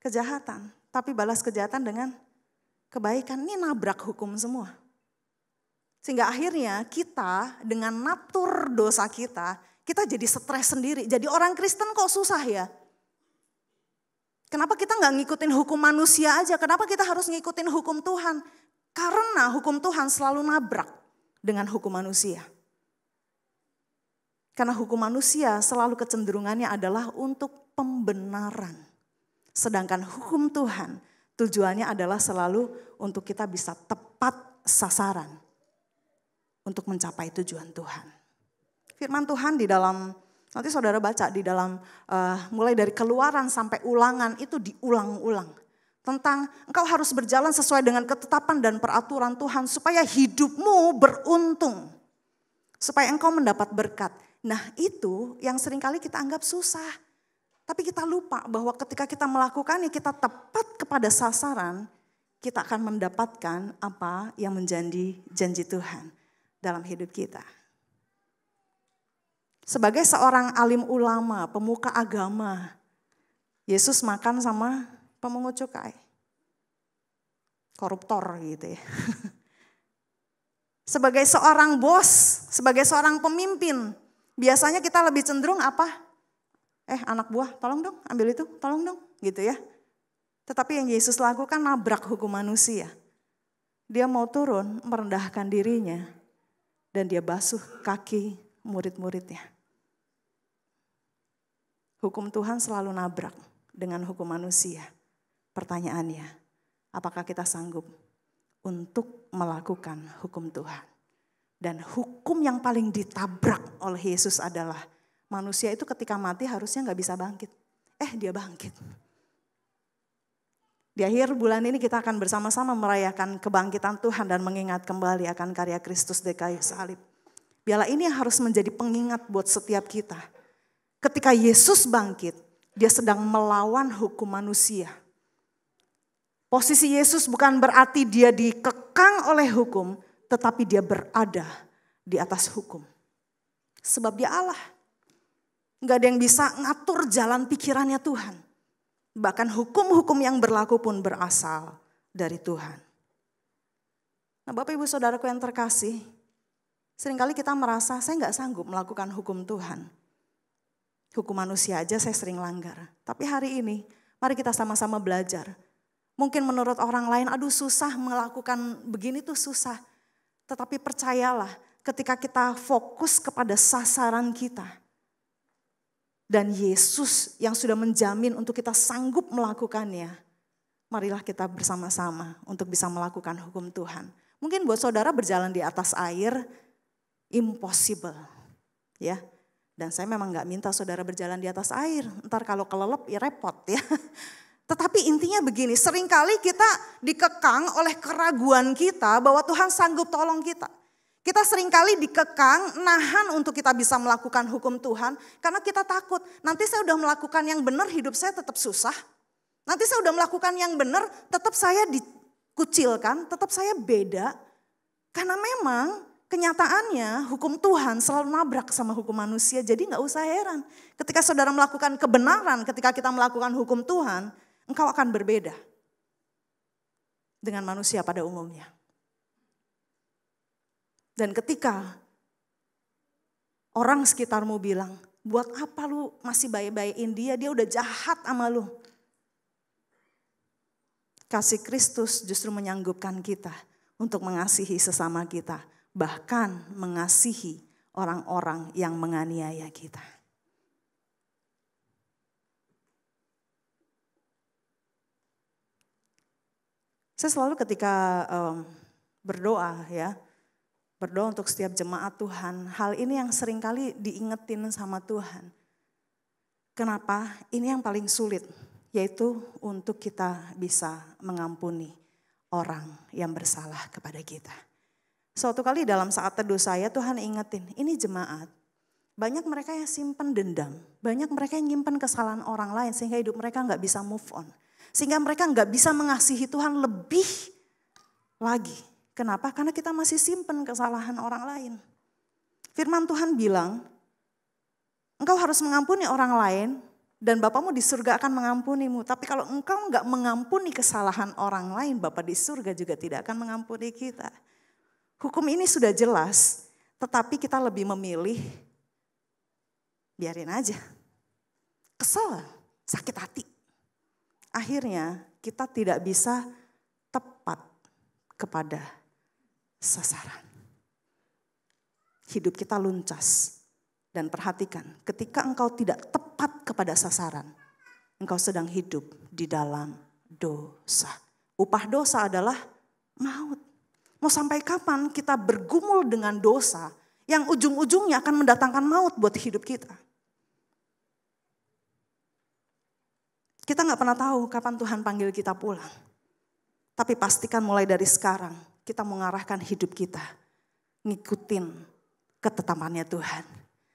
kejahatan, tapi balas kejahatan dengan kebaikan. Ini nabrak hukum semua. Sehingga akhirnya kita dengan natur dosa kita jadi stres sendiri. Jadi orang Kristen kok susah ya? Kenapa kita gak ngikutin hukum manusia aja? Kenapa kita harus ngikutin hukum Tuhan? Karena hukum Tuhan selalu nabrak dengan hukum manusia. Karena hukum manusia selalu kecenderungannya adalah untuk pembenaran. Sedangkan hukum Tuhan tujuannya adalah selalu untuk kita bisa tepat sasaran untuk mencapai tujuan Tuhan. Firman Tuhan di dalam, nanti saudara baca di dalam mulai dari Keluaran sampai Ulangan itu diulang-ulang. Tentang engkau harus berjalan sesuai dengan ketetapan dan peraturan Tuhan supaya hidupmu beruntung. Supaya engkau mendapat berkat. Nah itu yang seringkali kita anggap susah. Tapi kita lupa bahwa ketika kita melakukannya kita tepat kepada sasaran, kita akan mendapatkan apa yang menjadi janji Tuhan dalam hidup kita. Sebagai seorang alim ulama, pemuka agama, Yesus makan sama pemungut cukai. Koruptor gitu ya. Sebagai seorang bos, sebagai seorang pemimpin, biasanya kita lebih cenderung apa? Anak buah, tolong dong, ambil itu, tolong dong, gitu ya. Tetapi yang Yesus lakukan nabrak hukum manusia. Dia mau turun, merendahkan dirinya, dan dia basuh kaki murid-muridnya. Hukum Tuhan selalu nabrak dengan hukum manusia. Pertanyaannya, apakah kita sanggup untuk melakukan hukum Tuhan? Dan hukum yang paling ditabrak oleh Yesus adalah manusia itu ketika mati harusnya gak bisa bangkit. Dia bangkit. Di akhir bulan ini kita akan bersama-sama merayakan kebangkitan Tuhan dan mengingat kembali akan karya Kristus di kayu salib. Biarlah ini yang harus menjadi pengingat buat setiap kita. Ketika Yesus bangkit, dia sedang melawan hukum manusia. Posisi Yesus bukan berarti dia dikekang oleh hukum, tetapi dia berada di atas hukum. Sebab dia Allah. Gak ada yang bisa ngatur jalan pikirannya Tuhan. Bahkan hukum-hukum yang berlaku pun berasal dari Tuhan. Nah Bapak Ibu Saudaraku yang terkasih, seringkali kita merasa saya nggak sanggup melakukan hukum Tuhan. Hukum manusia aja saya sering langgar. Tapi hari ini mari kita sama-sama belajar. Mungkin menurut orang lain, aduh susah melakukan begini tuh susah. Tetapi percayalah ketika kita fokus kepada sasaran kita. Dan Yesus yang sudah menjamin untuk kita sanggup melakukannya. Marilah kita bersama-sama untuk bisa melakukan hukum Tuhan. Mungkin buat saudara berjalan di atas air, impossible. Ya. Dan saya memang gak minta saudara berjalan di atas air. Ntar kalau kelelep ya repot ya. Tetapi intinya begini, seringkali kita dikekang oleh keraguan kita bahwa Tuhan sanggup tolong kita. Kita seringkali dikekang, nahan untuk kita bisa melakukan hukum Tuhan. Karena kita takut, nanti saya udah melakukan yang benar hidup saya tetap susah. Nanti saya udah melakukan yang benar tetap saya dikucilkan, tetap saya beda. Karena memang kenyataannya hukum Tuhan selalu nabrak sama hukum manusia, jadi gak usah heran. Ketika saudara melakukan kebenaran, ketika kita melakukan hukum Tuhan, engkau akan berbeda dengan manusia pada umumnya. Dan ketika orang sekitarmu bilang, buat apa lu masih baik-baikin dia udah jahat sama lu. Kasih Kristus justru menyanggupkan kita untuk mengasihi sesama kita. Bahkan mengasihi orang-orang yang menganiaya kita. Saya selalu ketika berdoa ya, berdoa untuk setiap jemaat Tuhan, hal ini yang seringkali diingetin sama Tuhan. Kenapa? Ini yang paling sulit, yaitu untuk kita bisa mengampuni orang yang bersalah kepada kita. Suatu kali dalam saat teduh saya Tuhan ingetin, ini jemaat. Banyak mereka yang simpen dendam. Banyak mereka yang nyimpen kesalahan orang lain sehingga hidup mereka gak bisa move on. Sehingga mereka gak bisa mengasihi Tuhan lebih lagi. Kenapa? Karena kita masih simpen kesalahan orang lain. Firman Tuhan bilang, engkau harus mengampuni orang lain dan Bapamu di surga akan mengampunimu. Tapi kalau engkau gak mengampuni kesalahan orang lain, Bapa di surga juga tidak akan mengampuni kita. Hukum ini sudah jelas, tetapi kita lebih memilih biarin aja. Kesel, sakit hati. Akhirnya kita tidak bisa tepat kepada sasaran. Hidup kita luncas. Dan perhatikan, ketika engkau tidak tepat kepada sasaran, engkau sedang hidup di dalam dosa. Upah dosa adalah maut. Mau sampai kapan kita bergumul dengan dosa yang ujung-ujungnya akan mendatangkan maut buat hidup kita. Kita gak pernah tahu kapan Tuhan panggil kita pulang. Tapi pastikan mulai dari sekarang kita mengarahkan hidup kita. Ngikutin ketetapannya Tuhan.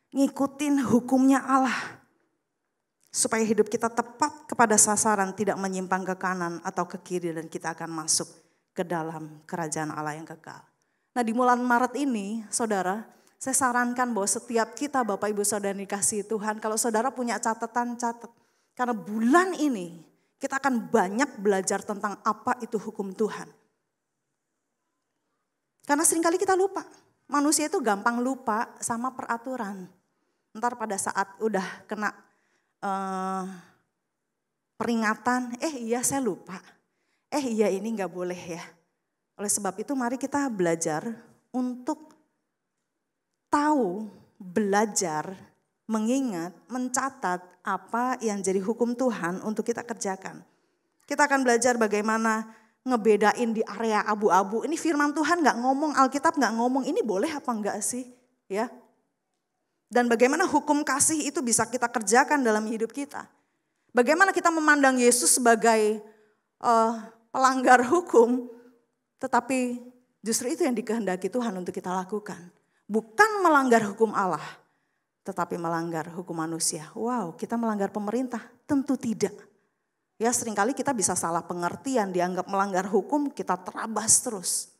Ngikutin hukumnya Allah. Supaya hidup kita tepat kepada sasaran, tidak menyimpang ke kanan atau ke kiri dan kita akan masuk ke dalam kerajaan Allah yang kekal. Nah di bulan Maret ini saudara, saya sarankan bahwa setiap kita Bapak Ibu Saudara dikasihi Tuhan, kalau saudara punya catatan, catat. Karena bulan ini kita akan banyak belajar tentang apa itu hukum Tuhan. Karena seringkali kita lupa, manusia itu gampang lupa sama peraturan. Ntar pada saat udah kena peringatan, iya saya lupa. Iya ini gak boleh ya. Oleh sebab itu mari kita belajar untuk tahu, belajar, mengingat, mencatat apa yang jadi hukum Tuhan untuk kita kerjakan. Kita akan belajar bagaimana ngebedain di area abu-abu. Ini firman Tuhan gak ngomong, Alkitab gak ngomong ini boleh apa enggak sih. Ya. Dan bagaimana hukum kasih itu bisa kita kerjakan dalam hidup kita. Bagaimana kita memandang Yesus sebagai pelanggar hukum, tetapi justru itu yang dikehendaki Tuhan untuk kita lakukan. Bukan melanggar hukum Allah, tetapi melanggar hukum manusia. Wow, kita melanggar pemerintah? Tentu tidak. Ya seringkali kita bisa salah pengertian, dianggap melanggar hukum, kita terabas terus.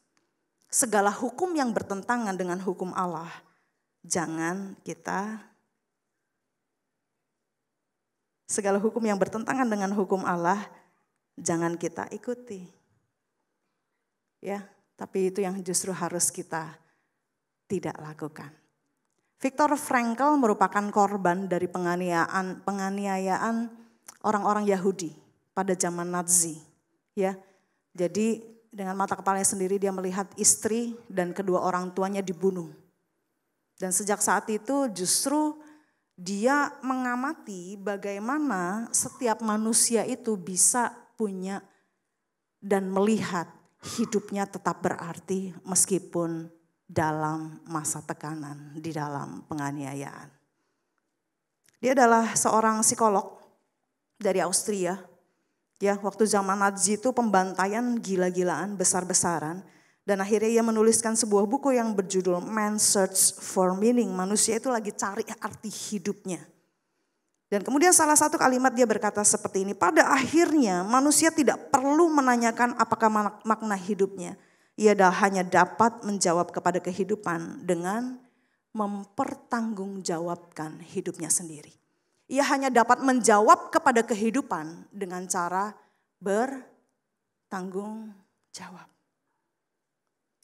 Segala hukum yang bertentangan dengan hukum Allah, segala hukum yang bertentangan dengan hukum Allah, jangan kita ikuti. Ya, Tapi itu yang justru harus kita tidak lakukan. Viktor Frankl merupakan korban dari penganiayaan orang-orang Yahudi pada zaman Nazi. Ya, jadi dengan mata kepalanya sendiri dia melihat istri dan kedua orang tuanya dibunuh. Dan sejak saat itu justru dia mengamati bagaimana setiap manusia itu bisa punya dan melihat hidupnya tetap berarti meskipun dalam masa tekanan, di dalam penganiayaan. Dia adalah seorang psikolog dari Austria. Ya, waktu zaman Nazi itu pembantaian gila-gilaan, besar-besaran. Dan akhirnya ia menuliskan sebuah buku yang berjudul Man Search for Meaning. Manusia itu lagi cari arti hidupnya. Dan kemudian salah satu kalimat dia berkata seperti ini. Pada akhirnya manusia tidak perlu menanyakan apakah makna hidupnya. Ia hanya dapat menjawab kepada kehidupan dengan mempertanggungjawabkan hidupnya sendiri. Ia hanya dapat menjawab kepada kehidupan dengan cara bertanggung jawab.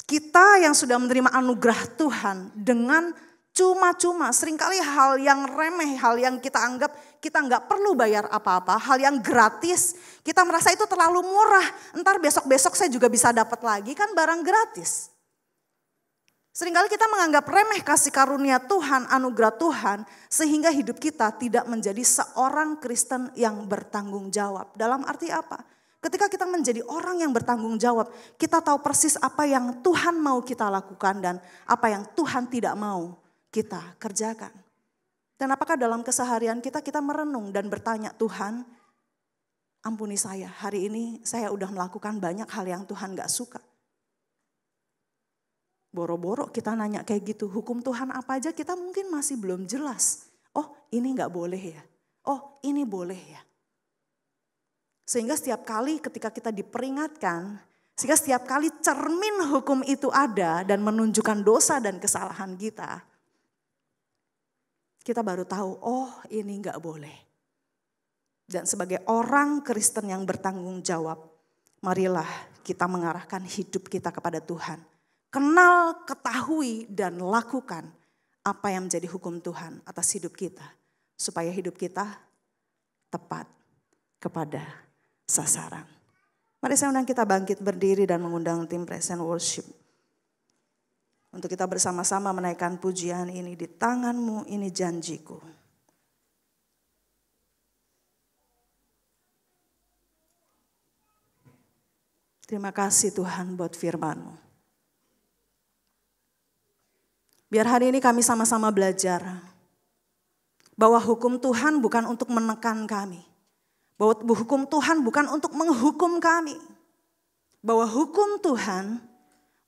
Kita yang sudah menerima anugerah Tuhan dengan cuma-cuma, seringkali hal yang remeh, hal yang kita anggap kita nggak perlu bayar apa-apa, hal yang gratis, kita merasa itu terlalu murah. Entar besok-besok saya juga bisa dapat lagi, kan barang gratis. Seringkali kita menganggap remeh kasih karunia Tuhan, anugerah Tuhan, sehingga hidup kita tidak menjadi seorang Kristen yang bertanggung jawab. Dalam arti apa? Ketika kita menjadi orang yang bertanggung jawab, kita tahu persis apa yang Tuhan mau kita lakukan dan apa yang Tuhan tidak mau kita kerjakan. Dan apakah dalam keseharian kita merenung dan bertanya, Tuhan ampuni saya, hari ini saya udah melakukan banyak hal yang Tuhan gak suka. Boro-boro kita nanya kayak gitu, hukum Tuhan apa aja kita mungkin masih belum jelas. Oh ini gak boleh ya, oh ini boleh ya. Sehingga setiap kali ketika kita diperingatkan, sehingga setiap kali cermin hukum itu ada dan menunjukkan dosa dan kesalahan kita baru tahu, oh ini gak boleh. Dan sebagai orang Kristen yang bertanggung jawab, marilah kita mengarahkan hidup kita kepada Tuhan. Kenal, ketahui, dan lakukan apa yang menjadi hukum Tuhan atas hidup kita. Supaya hidup kita tepat kepada sasaran. Mari saya undang kita bangkit berdiri dan mengundang tim Praise and Worship. Untuk kita bersama-sama menaikkan pujian ini, di tangan-Mu ini janjiku. Terima kasih Tuhan buat firman-Mu. Biar hari ini kami sama-sama belajar bahwa hukum Tuhan bukan untuk menekan kami. Bahwa hukum Tuhan bukan untuk menghukum kami. Bahwa hukum Tuhan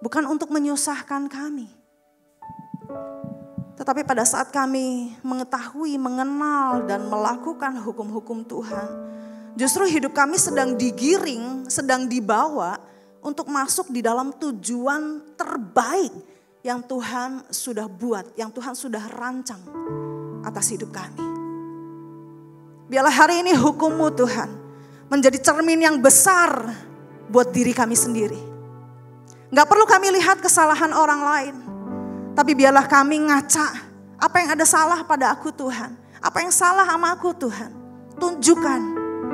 bukan untuk menyusahkan kami. Tetapi pada saat kami mengetahui, mengenal dan melakukan hukum-hukum Tuhan, justru hidup kami sedang digiring, sedang dibawa untuk masuk di dalam tujuan terbaik yang Tuhan sudah buat, yang Tuhan sudah rancang atas hidup kami. Biarlah hari ini hukum-Mu Tuhan menjadi cermin yang besar buat diri kami sendiri. Gak perlu kami lihat kesalahan orang lain. Tapi biarlah kami ngaca apa yang ada salah pada aku Tuhan. Apa yang salah sama aku Tuhan. Tunjukkan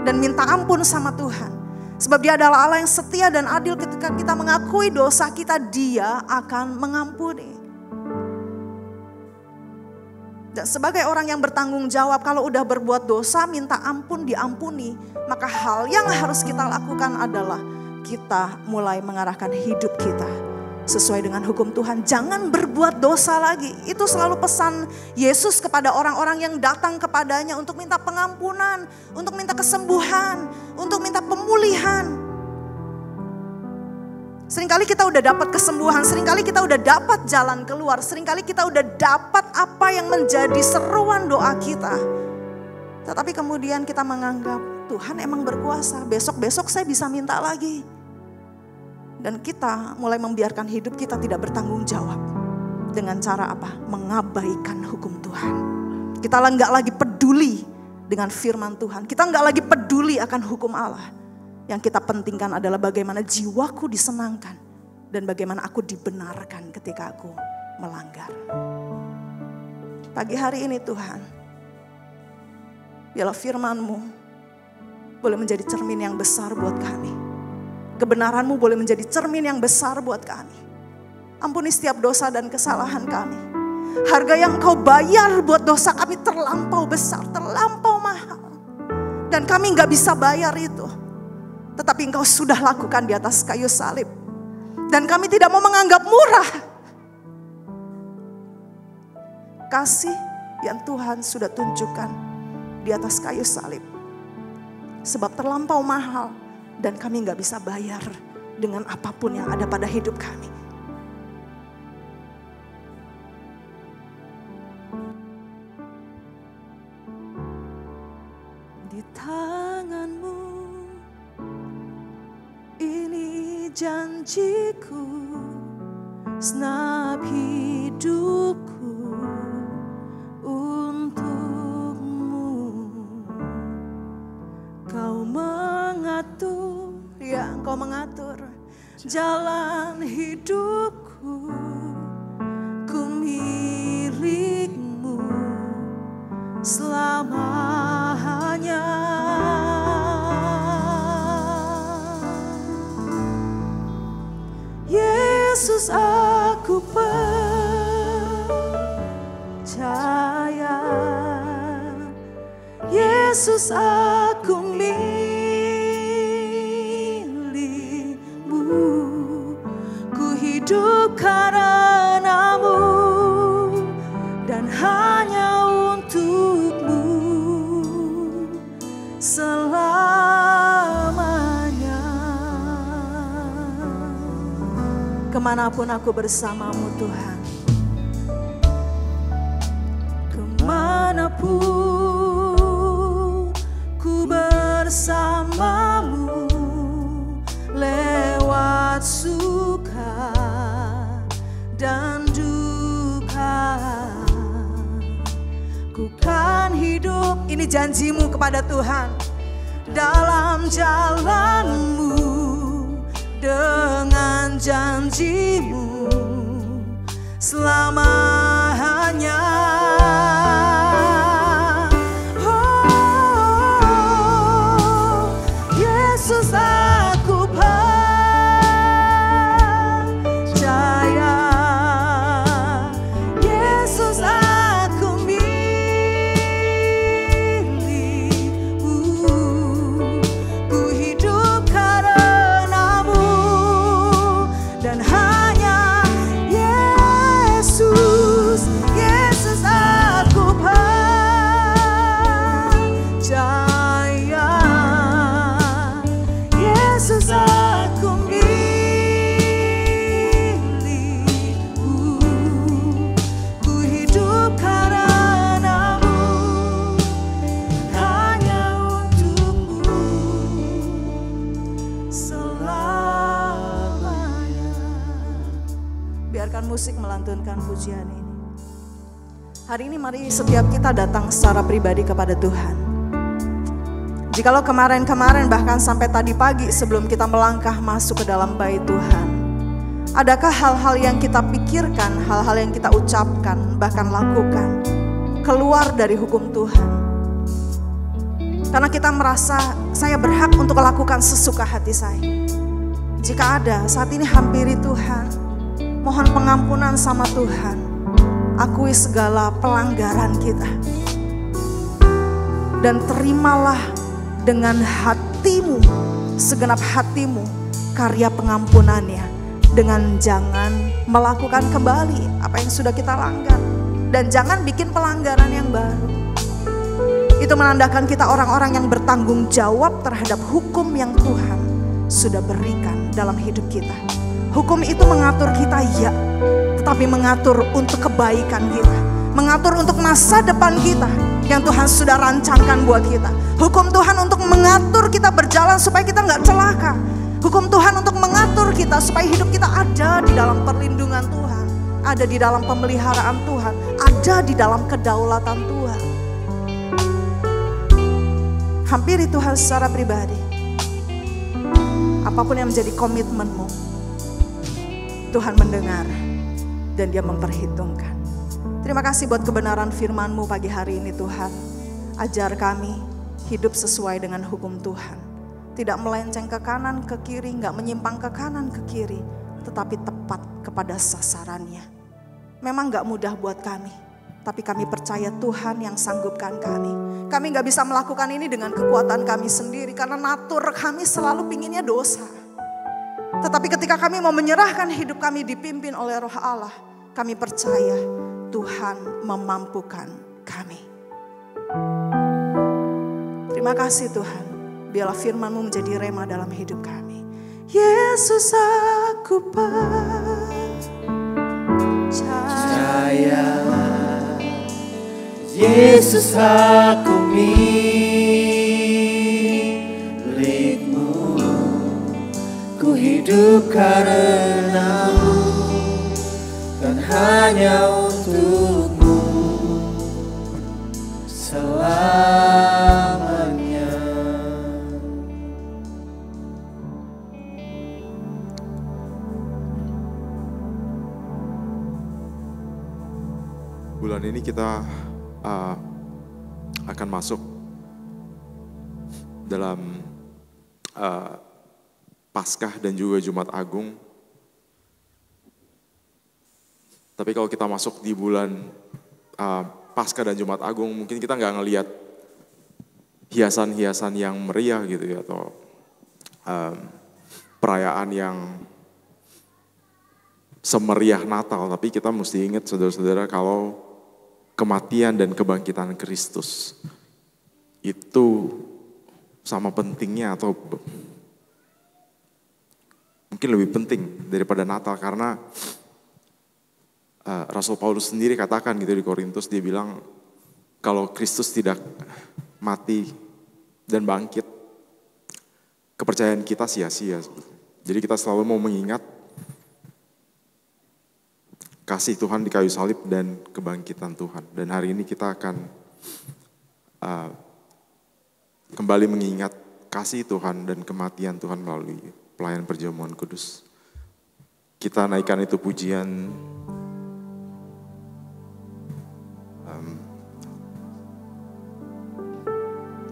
dan minta ampun sama Tuhan. Sebab Dia adalah Allah yang setia dan adil. Ketika kita mengakui dosa kita, Dia akan mengampuni. Dan sebagai orang yang bertanggung jawab, kalau udah berbuat dosa minta ampun, diampuni. Maka hal yang harus kita lakukan adalah kita mulai mengarahkan hidup kita sesuai dengan hukum Tuhan. Jangan berbuat dosa lagi. Itu selalu pesan Yesus kepada orang-orang yang datang kepadanya untuk minta pengampunan, untuk minta kesembuhan, untuk minta pemulihan. Seringkali kita udah dapat kesembuhan, seringkali kita udah dapat jalan keluar, seringkali kita udah dapat apa yang menjadi seruan doa kita. Tetapi kemudian kita menganggap Tuhan emang berkuasa, besok-besok saya bisa minta lagi. Dan kita mulai membiarkan hidup kita tidak bertanggung jawab. Dengan cara apa? Mengabaikan hukum Tuhan. Kita nggak lagi peduli dengan firman Tuhan. Kita nggak lagi peduli akan hukum Allah. Yang kita pentingkan adalah bagaimana jiwaku disenangkan dan bagaimana aku dibenarkan ketika aku melanggar. Pagi hari ini Tuhan, biarlah firman-Mu boleh menjadi cermin yang besar buat kami. Kebenaran-Mu boleh menjadi cermin yang besar buat kami. Ampuni setiap dosa dan kesalahan kami. Harga yang Engkau bayar buat dosa kami terlampau besar, terlampau mahal. Dan kami gak bisa bayar itu. Tetapi Engkau sudah lakukan di atas kayu salib. Dan kami tidak mau menganggap murah kasih yang Tuhan sudah tunjukkan di atas kayu salib. Sebab terlampau mahal dan kami gak bisa bayar dengan apapun yang ada pada hidup kami. Di tangan-Mu ini janjiku, segenap hidupku untukmu. Kau mengatur, ya Engkau mengatur jalan hidupku. Ku milikmu selamanya. Yesus, aku percaya. Yesus, aku milik-Mu. Ku hidup karena-Mu dan hanya untuk-Mu selamanya. Kemanapun aku bersama-Mu Tuhan, kemanapun ku bersama-Mu, lewat suka dan duka, ku kan hidup. Ini janji-Mu kepada Tuhan. Dalam jalan-Mu, dengan janji-Mu selamanya. Oh, Yesus, aku percaya. Yesus, aku milik-Mu. Ku hidup karena-Mu dan hanya Yesus. Yesus, aku percaya. Yesus, aku milik-Mu. Ku hidup karena-Mu, hanya untuk-Mu selamanya. Biarkan musik melantunkan pujian ini. Hari ini mari setiap kita datang secara pribadi kepada Tuhan. Jikalau kemarin-kemarin bahkan sampai tadi pagi sebelum kita melangkah masuk ke dalam bait Tuhan, adakah hal-hal yang kita pikirkan, hal-hal yang kita ucapkan, bahkan lakukan keluar dari hukum Tuhan? Karena kita merasa saya berhak untuk melakukan sesuka hati saya. Jika ada, saat ini hampiri Tuhan. Mohon pengampunan sama Tuhan. Akui segala pelanggaran kita. Dan terimalah dengan hatimu, segenap hatimu, karya pengampunannya. Dengan jangan melakukan kembali apa yang sudah kita langgar. Dan jangan bikin pelanggaran yang baru. Itu menandakan kita orang-orang yang bertanggung jawab terhadap hukum yang Tuhan sudah berikan dalam hidup kita. Hukum itu mengatur kita, ya, tetapi mengatur untuk kebaikan kita, mengatur untuk masa depan kita yang Tuhan sudah rancangkan buat kita. Hukum Tuhan untuk mengatur kita berjalan supaya kita nggak celaka. Hukum Tuhan untuk mengatur kita supaya hidup kita ada di dalam perlindungan Tuhan, ada di dalam pemeliharaan Tuhan, ada di dalam kedaulatan Tuhan. Hampiri Tuhan secara pribadi. Apapun yang menjadi komitmenmu, Tuhan mendengar dan Dia memperhitungkan. Terima kasih buat kebenaran firman-Mu pagi hari ini Tuhan. Ajar kami hidup sesuai dengan hukum Tuhan. Tidak melenceng ke kanan, ke kiri, gak menyimpang ke kanan, ke kiri. Tetapi tepat kepada sasarannya. Memang gak mudah buat kami. Tapi kami percaya Tuhan yang sanggupkan kami. Kami gak bisa melakukan ini dengan kekuatan kami sendiri. Karena natur kami selalu pinginnya dosa. Tetapi ketika kami mau menyerahkan hidup kami dipimpin oleh Roh Allah. Kami percaya Tuhan memampukan kami. Terima kasih Tuhan. Biarlah firman-Mu menjadi rema dalam hidup kami. Yesus aku percaya. Yesus aku milik-Mu. Ku hidup karena-Mu dan hanya untuk-Mu selamanya. Bulan ini kita akan masuk dalam Paskah dan juga Jumat Agung. Tapi kalau kita masuk di bulan Paskah dan Jumat Agung, mungkin kita nggak ngelihat hiasan-hiasan yang meriah gitu ya, atau perayaan yang semeriah Natal. Tapi kita mesti ingat saudara-saudara kalau kematian dan kebangkitan Kristus itu sama pentingnya atau mungkin lebih penting daripada Natal, karena Rasul Paulus sendiri katakan gitu di Korintus, dia bilang kalau Kristus tidak mati dan bangkit, kepercayaan kita sia-sia. Jadi kita selalu mau mengingat kasih Tuhan di kayu salib dan kebangkitan Tuhan. Dan hari ini kita akan kembali mengingat kasih Tuhan dan kematian Tuhan melalui pelayan perjamuan kudus. Kita naikkan itu pujian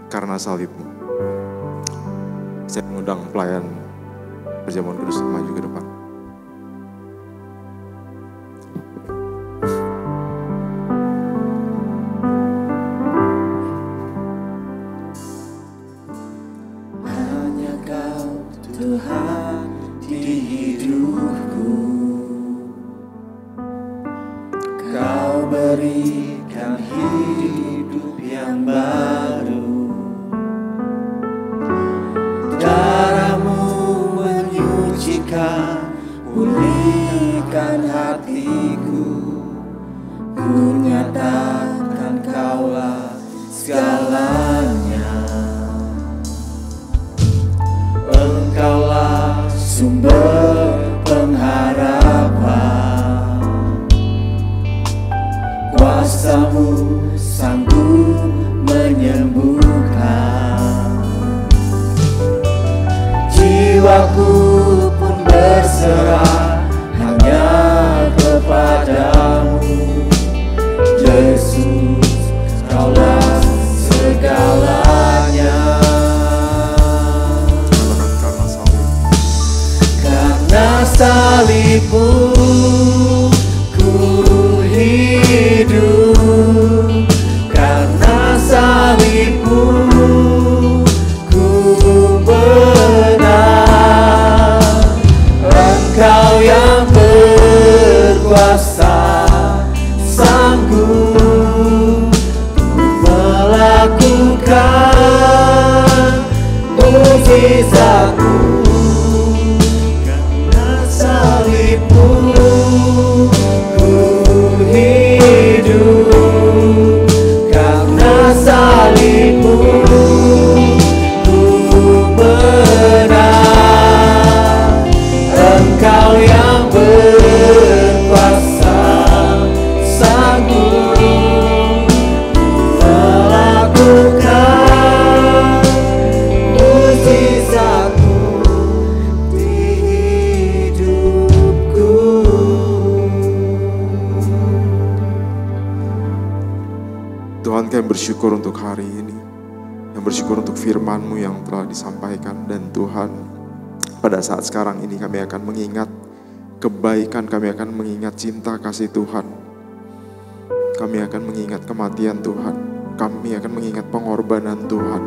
karena salib-Mu. Saya mengundang pelayan perjamuan kudus maju ke depan. Hanya Kau Tuhan di hidupku. Kau berikan hidup yang baru. Darah-Mu menyucikan, pulihkan hatiku. Ku nyatakan Kaulah segalanya. Engkaulah sumber pengharapan. Kuasa-Mu sanggup menyembuhkan. Jiwaku pun berserah hanya kepadamu. Yesus, Kaulah segalanya. Karena salib-Mu ku hidup. Karena salib-Mu ku menang. Engkau yang berkuasa, sanggup melakukan mukjizat-Mu. Karena salib-Mu ku hidup. Karena salib-Mu ku menang. Engkau yang berkuasa, sanggup melakukan mukjizat-Mu. kami bersyukur untuk hari ini. Yang bersyukur untuk firman-Mu yang telah disampaikan. Dan Tuhan, pada saat sekarang ini kami akan mengingat kebaikan, kami akan mengingat cinta kasih Tuhan. Kami akan mengingat kematian Tuhan. Kami akan mengingat pengorbanan Tuhan.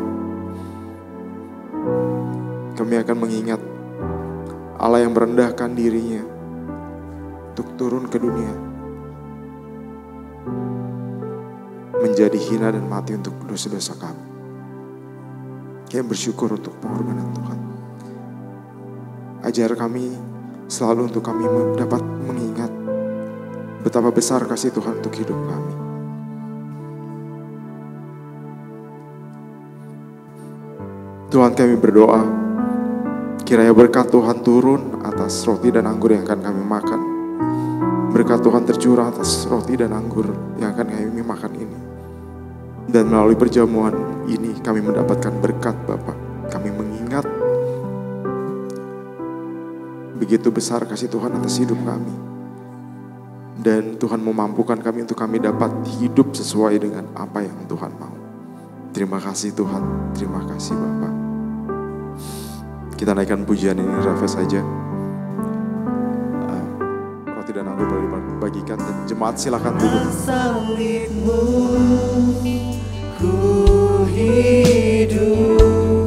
Kami akan mengingat Allah yang merendahkan dirinya untuk turun ke dunia, menjadi hina dan mati untuk dosa-dosa kami. Kami bersyukur untuk pengorbanan Tuhan. Ajar kami selalu untuk kami dapat mengingat betapa besar kasih Tuhan untuk hidup kami. Tuhan, kami berdoa, kiranya berkat Tuhan turun atas roti dan anggur yang akan kami makan. Berkat Tuhan tercurah atas roti dan anggur yang akan kami makan ini. Dan melalui perjamuan ini kami mendapatkan berkat Bapa. Kami mengingat begitu besar kasih Tuhan atas hidup kami. Dan Tuhan memampukan kami untuk kami dapat hidup sesuai dengan apa yang Tuhan mau. Terima kasih Tuhan, terima kasih Bapa. Kita naikkan pujian ini refresh saja. Roti dan anggur boleh dibagikan dan jemaat silakan duduk. Salibmu ku hidup,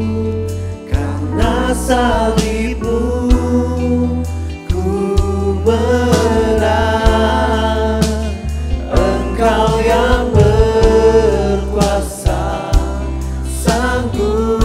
karena salibmu ku menang. Engkau yang berkuasa, sanggup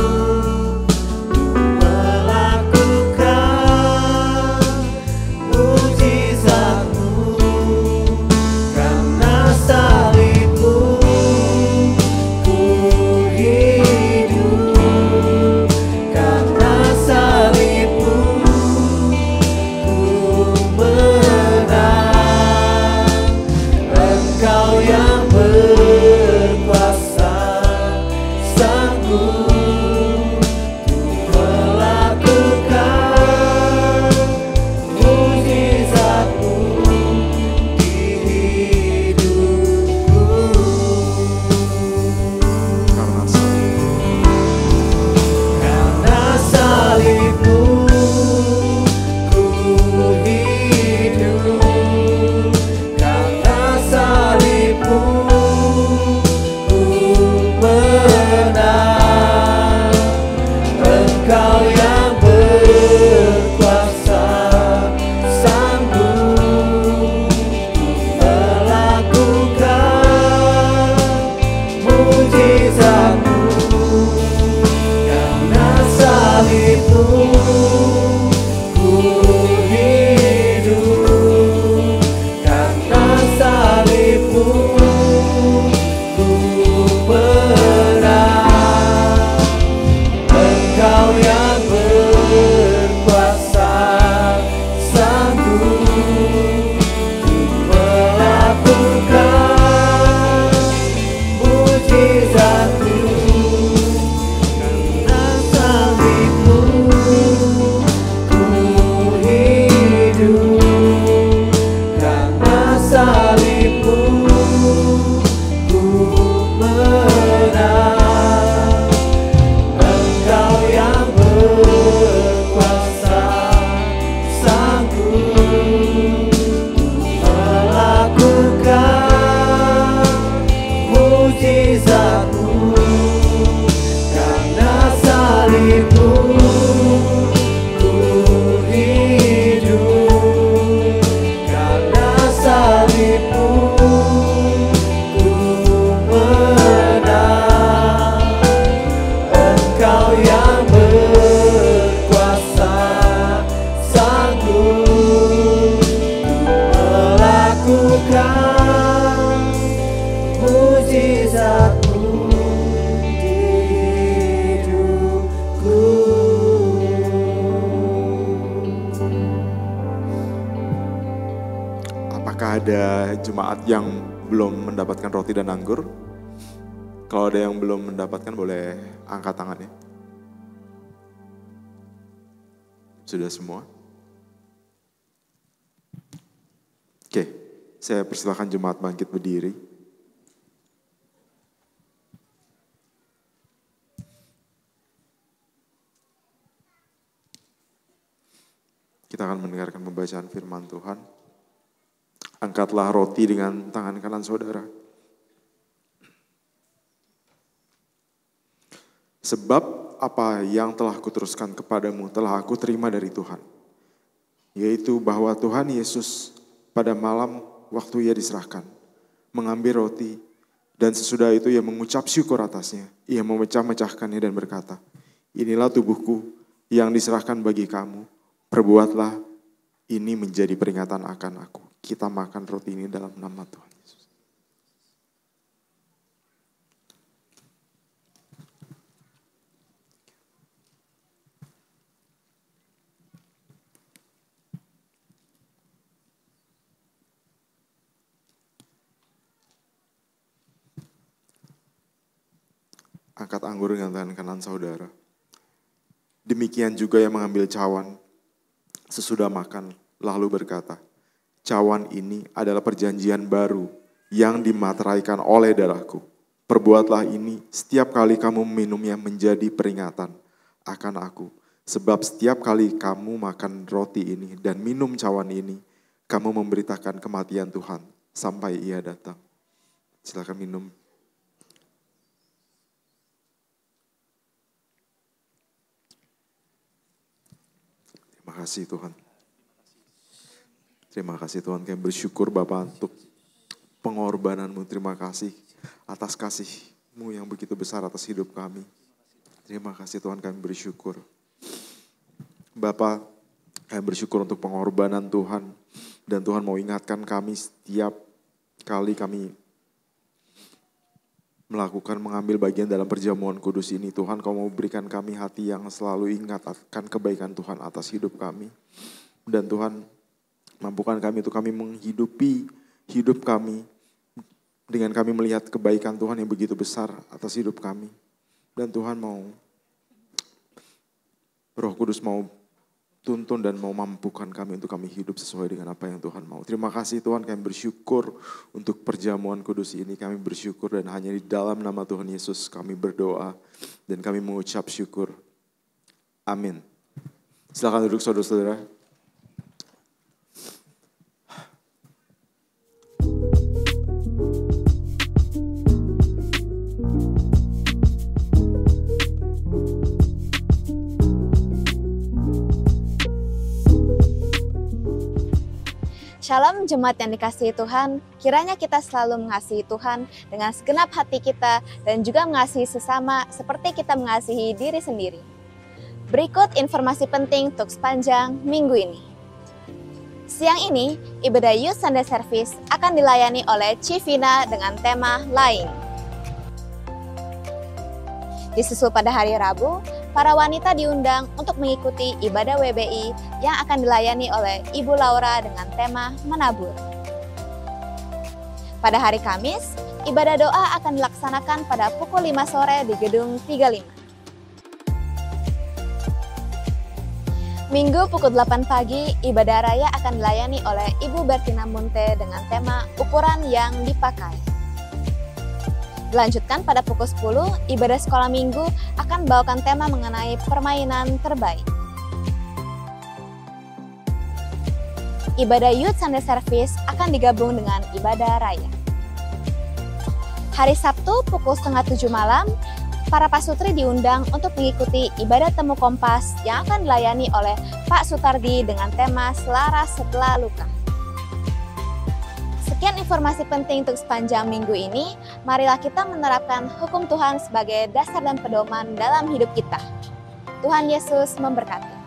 ada jemaat yang belum mendapatkan roti dan anggur? Kalau ada yang belum mendapatkan boleh angkat tangannya. Sudah semua? Oke, saya persilakan jemaat bangkit berdiri. Kita akan mendengarkan pembacaan firman Tuhan. Angkatlah roti dengan tangan kanan saudara. Sebab apa yang telah kuteruskan kepadamu telah aku terima dari Tuhan. Yaitu bahwa Tuhan Yesus pada malam waktu ia diserahkan, mengambil roti, dan sesudah itu ia mengucap syukur atasnya. Ia memecah-mecahkannya dan berkata, inilah tubuhku yang diserahkan bagi kamu. Perbuatlah ini menjadi peringatan akan aku. Kita makan roti ini dalam nama Tuhan Yesus. Angkat anggur dengan tangan kanan saudara. Demikian juga yang mengambil cawan sesudah makan, lalu berkata, cawan ini adalah perjanjian baru yang dimateraikan oleh darahku. Perbuatlah ini setiap kali kamu meminumnya menjadi peringatan akan aku. Sebab setiap kali kamu makan roti ini dan minum cawan ini, kamu memberitakan kematian Tuhan sampai ia datang. Silakan minum. Terima kasih Tuhan. Terima kasih Tuhan, kami bersyukur Bapa untuk pengorbanan-Mu. Terima kasih atas kasih-Mu yang begitu besar atas hidup kami. Terima kasih Tuhan, kami bersyukur. Bapa, kami bersyukur untuk pengorbanan Tuhan. Dan Tuhan mau ingatkan kami setiap kali kami mengambil bagian dalam perjamuan kudus ini. Tuhan, Kau mau berikan kami hati yang selalu ingat akan kebaikan Tuhan atas hidup kami. Dan Tuhan, mampukan kami untuk kami menghidupi hidup kami dengan kami melihat kebaikan Tuhan yang begitu besar atas hidup kami. Dan Tuhan mau, Roh Kudus mau tuntun dan mau mampukan kami untuk kami hidup sesuai dengan apa yang Tuhan mau. Terima kasih Tuhan, kami bersyukur untuk perjamuan kudus ini. Kami bersyukur dan hanya di dalam nama Tuhan Yesus kami berdoa dan kami mengucap syukur. Amin. Silakan duduk saudara-saudara. Shalom jemaat yang dikasihi Tuhan, kiranya kita selalu mengasihi Tuhan dengan segenap hati kita dan juga mengasihi sesama seperti kita mengasihi diri sendiri. Berikut informasi penting untuk sepanjang minggu ini. Siang ini, ibadah Youth Sunday Service akan dilayani oleh Civina dengan tema lain. Disusul pada hari Rabu, para wanita diundang untuk mengikuti ibadah WBI yang akan dilayani oleh Ibu Laura dengan tema menabur. Pada hari Kamis, ibadah doa akan dilaksanakan pada pukul 5 sore di Gedung 35. Minggu pukul 8 pagi, ibadah raya akan dilayani oleh Ibu Bertina Munte dengan tema ukuran yang dipakai. Dilanjutkan pada pukul 10, ibadah sekolah minggu akan membawakan tema mengenai permainan terbaik. Ibadah Youth Sunday Service akan digabung dengan ibadah raya. Hari Sabtu pukul 6:30 malam, para pasutri diundang untuk mengikuti ibadah temu Kompas yang akan dilayani oleh Pak Sutardi dengan tema Selaras Setelah Luka. Sekian informasi penting untuk sepanjang minggu ini. Marilah kita menerapkan hukum Tuhan sebagai dasar dan pedoman dalam hidup kita. Tuhan Yesus memberkati.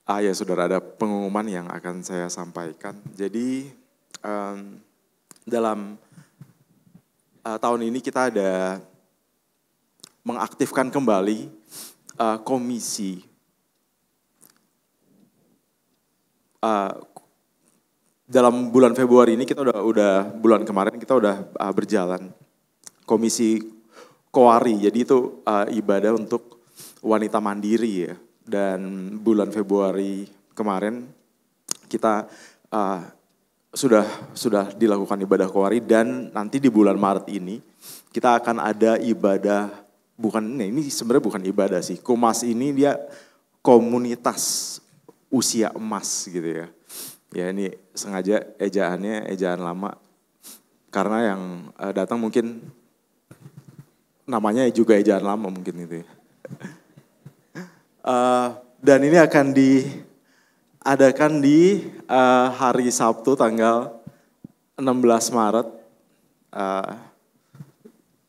Ya saudara, ada pengumuman yang akan saya sampaikan. Jadi dalam tahun ini kita ada mengaktifkan kembali komisi dalam bulan Februari ini kita udah bulan kemarin kita udah berjalan komisi Kowari. Jadi itu ibadah untuk wanita mandiri ya. Dan bulan Februari kemarin kita sudah dilakukan ibadah Kowari, dan nanti di bulan Maret ini kita akan ada ibadah, ini sebenarnya bukan ibadah sih. Kumas ini dia komunitas usia emas gitu ya. Ya ini sengaja ejaannya ejaan lama karena yang datang mungkin namanya juga ejaan lama mungkin itu ya. Dan ini akan diadakan di hari Sabtu tanggal 16 Maret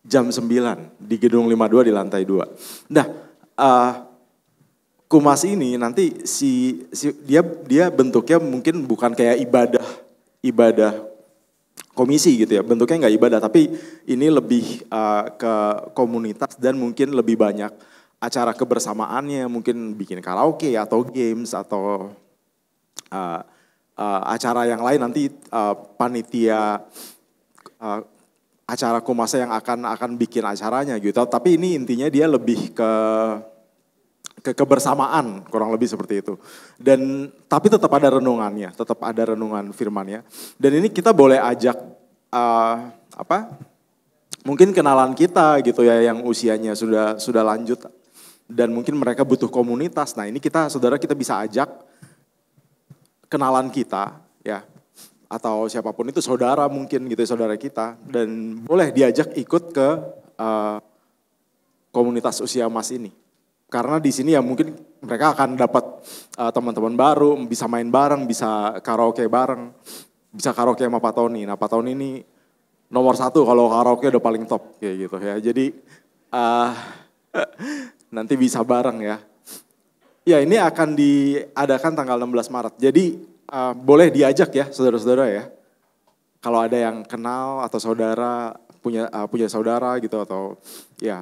jam 9 di gedung 52 di lantai 2. Nah, Kumas ini nanti dia bentuknya mungkin bukan kayak ibadah komisi gitu ya. Bentuknya nggak ibadah, tapi ini lebih ke komunitas dan mungkin lebih banyak acara kebersamaannya, mungkin bikin karaoke atau games atau acara yang lain nanti panitia acara Kumasnya yang akan bikin acaranya gitu. Tapi ini intinya dia lebih ke kebersamaan, kurang lebih seperti itu. Dan tapi tetap ada renungannya, tetap ada renungan firman-Nya. Dan ini kita boleh ajak mungkin kenalan kita gitu ya yang usianya sudah lanjut. Dan mungkin mereka butuh komunitas. Nah ini saudara kita bisa ajak kenalan kita ya. Atau siapapun itu saudara mungkin gitu ya, saudara kita. Dan boleh diajak ikut ke komunitas usia emas ini. Karena di sini ya mungkin mereka akan dapat teman-teman baru, bisa main bareng, bisa karaoke bareng. Bisa karaoke sama Pak Tony. Nah Pak Tony ini nomor 1 kalau karaoke udah paling top kayak gitu ya. Jadi nanti bisa bareng ya. Ya ini akan diadakan tanggal 16 Maret. Jadi boleh diajak ya saudara-saudara ya. Kalau ada yang kenal atau saudara punya saudara gitu atau ya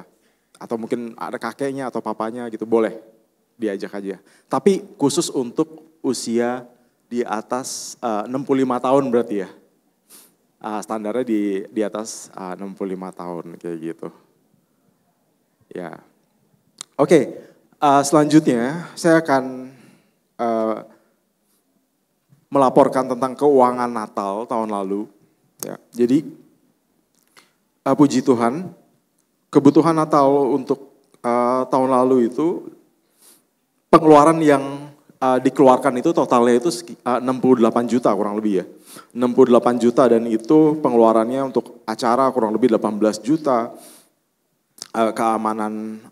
atau mungkin ada kakeknya atau papanya gitu boleh diajak aja. Tapi khusus untuk usia di atas 65 tahun berarti ya. Standarnya di atas 65 tahun kayak gitu. Ya. Oke, selanjutnya saya akan melaporkan tentang keuangan Natal tahun lalu. Ya, jadi puji Tuhan, kebutuhan Natal untuk tahun lalu itu pengeluaran yang dikeluarkan itu totalnya itu 68 juta kurang lebih ya. 68 juta dan itu pengeluarannya untuk acara kurang lebih 18 juta, keamanan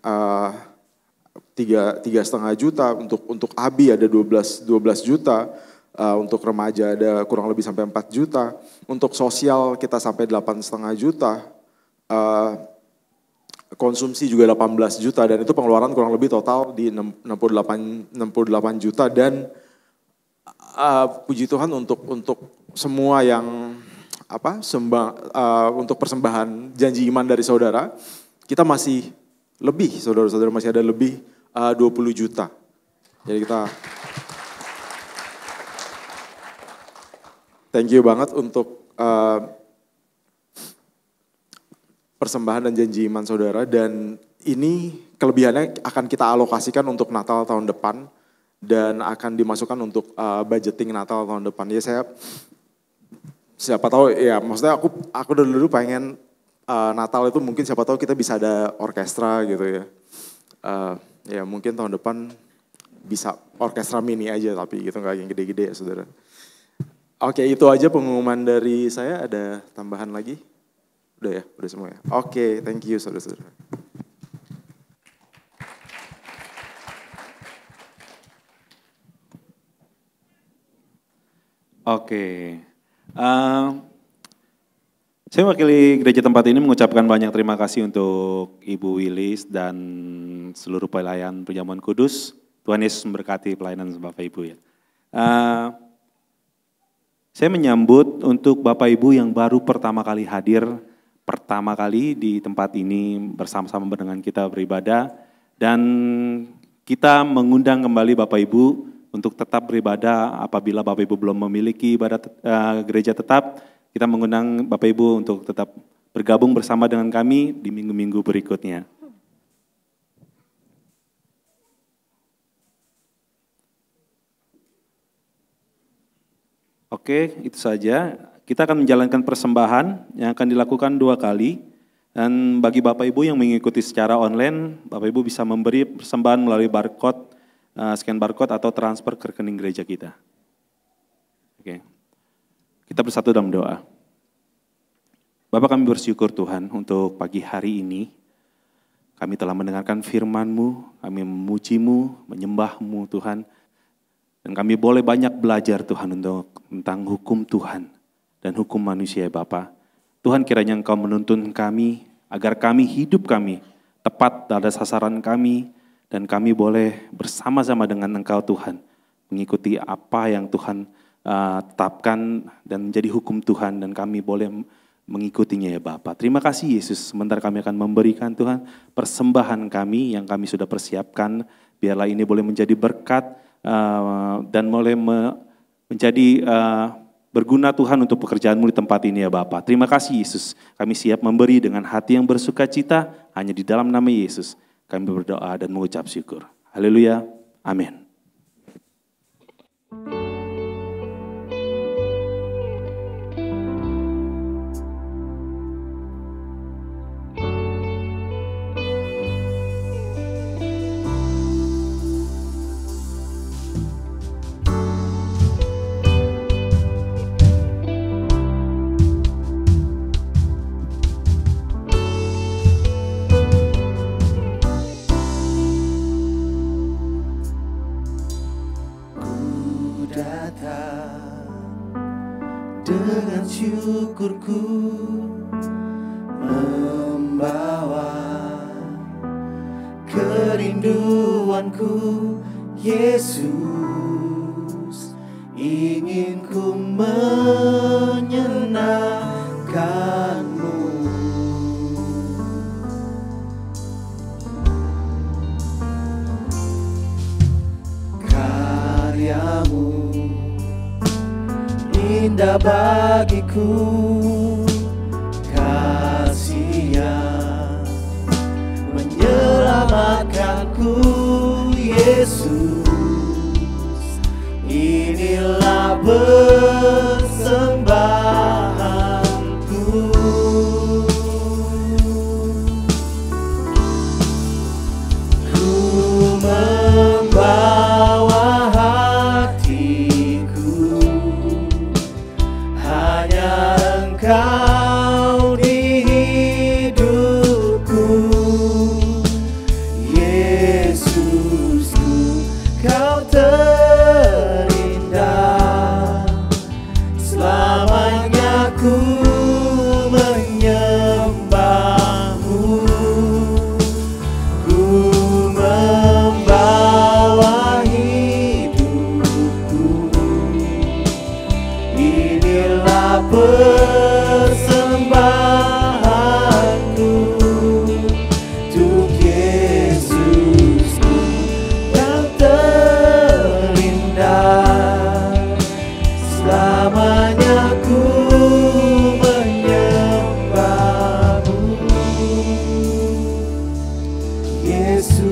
3,5 juta, untuk ABI ada 12 juta, untuk remaja ada kurang lebih sampai 4 juta, untuk sosial kita sampai 8,5 juta, konsumsi juga 18 juta dan itu pengeluaran kurang lebih total di 68 juta dan puji Tuhan untuk semua yang untuk persembahan janji iman dari saudara, kita masih lebih, saudara-saudara masih ada lebih 20 juta. Jadi kita thank you banget untuk persembahan dan janji iman saudara, dan ini kelebihannya akan kita alokasikan untuk Natal tahun depan dan akan dimasukkan untuk budgeting Natal tahun depan. Ya siapa tahu ya, maksudnya aku dulu pengen Natal itu mungkin siapa tahu kita bisa ada orkestra gitu ya. Ya mungkin tahun depan bisa orkestra mini aja tapi gitu, nggak yang gede-gede ya saudara. Oke, itu aja pengumuman dari saya. Ada tambahan lagi? Udah ya, udah semua ya. Oke, thank you saudara-saudara. Oke, saya mewakili gereja tempat ini mengucapkan banyak terima kasih untuk Ibu Wilis dan seluruh pelayan Perjamuan Kudus Tuhan Yesus memberkati pelayanan Bapak Ibu ya. Saya menyambut untuk Bapak Ibu yang baru pertama kali hadir, pertama kali di tempat ini bersama-sama dengan kita beribadah. Dan kita mengundang kembali Bapak Ibu untuk tetap beribadah apabila Bapak Ibu belum memiliki ibadah gereja tetap. Kita mengundang Bapak Ibu untuk tetap bergabung bersama dengan kami di minggu-minggu berikutnya. Oke, itu saja. Kita akan menjalankan persembahan yang akan dilakukan 2 kali. Dan bagi Bapak Ibu yang mengikuti secara online, Bapak Ibu bisa memberi persembahan melalui barcode, scan barcode atau transfer ke rekening gereja kita. Oke, kita bersatu dalam doa. Bapak, kami bersyukur Tuhan untuk pagi hari ini. Kami telah mendengarkan firman-Mu, kami memuji-Mu, menyembah-Mu Tuhan. Dan kami boleh banyak belajar Tuhan tentang hukum Tuhan dan hukum manusia Bapa. Tuhan, kiranya Engkau menuntun kami agar hidup kami tepat pada sasaran kami. Dan kami boleh bersama-sama dengan Engkau Tuhan mengikuti apa yang Tuhan tetapkan dan menjadi hukum Tuhan. Dan kami boleh mengikutinya ya Bapa. Terima kasih Yesus. Sebentar kami akan memberikan Tuhan persembahan kami yang kami sudah persiapkan. Biarlah ini boleh menjadi berkat dan boleh menjadi berguna Tuhan untuk pekerjaan-Mu di tempat ini ya Bapa. Terima kasih Yesus. Kami siap memberi dengan hati yang bersuka cita hanya di dalam nama Yesus. Kami berdoa dan mengucap syukur. Haleluya. Amin. Dengan syukurku membawa kerinduanku, Yesus, ingin ku menyenangkan-Mu. Karya-Mu indah bagiku, kasih yang menyelamatkanku, Yesus, inilah persembahanku. Ku membawa hatiku, hanya Engkau di hidupku, Yesusku, Kau terindah. Selamanya ku menyembah-Mu, ku membawa hidupku, inilah persembahanku untuk Yesusku yang terindah. Selamanya ku menyembah-Mu, Yesus.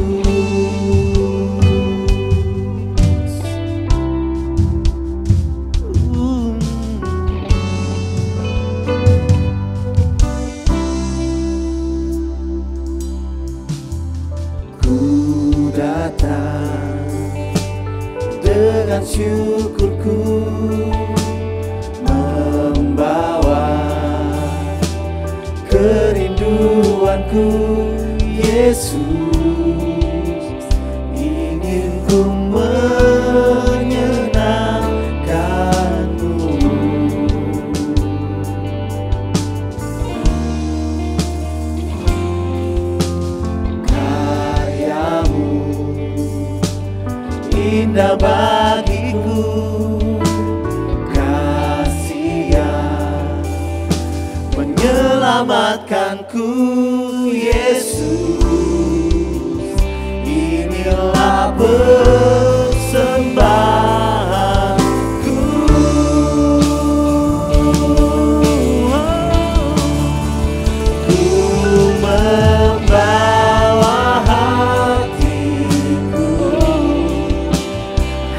Ku datang dengan syukurku membawa kerinduanku, Yesus, ingin ku menyenangkan-Mu. Karya-Mu indah bagiku, kasih yang menyelamatkanku. Yesus, inilah persembahanku. Ku membawa hatiku,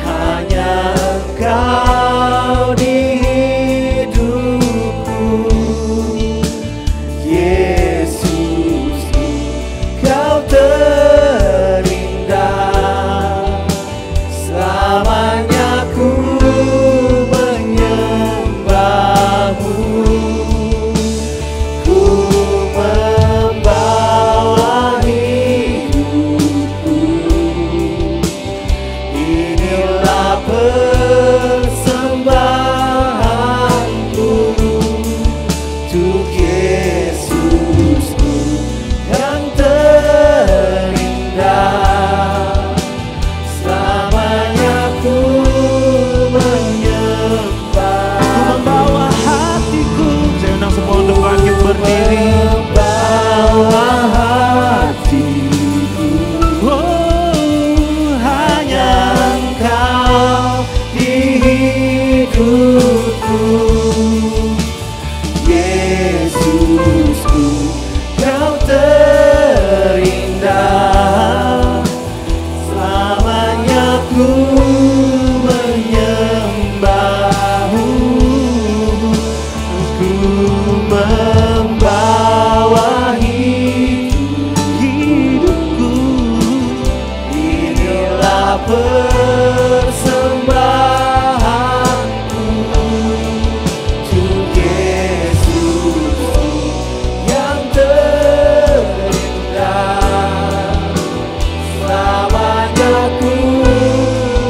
hanya Engkau di hidupku. Yesus, Kau terindah, selamanya ku menyembahmu. Ku membawa hidupku, inilah persembahanku untuk Yesusku yang terindah, selamanya ku menyembah. Ku membawa hatiku. Saya undang semua untuk bangkit berdiri. Membawa hatiku, Oh, hanya Engkau di hidupku. Yesusku, Kau terindah, selamanya ku menyembahmu. Ku membawa hidupku, inilah persembahanku untuk Yesus yang terindah, selamanya ku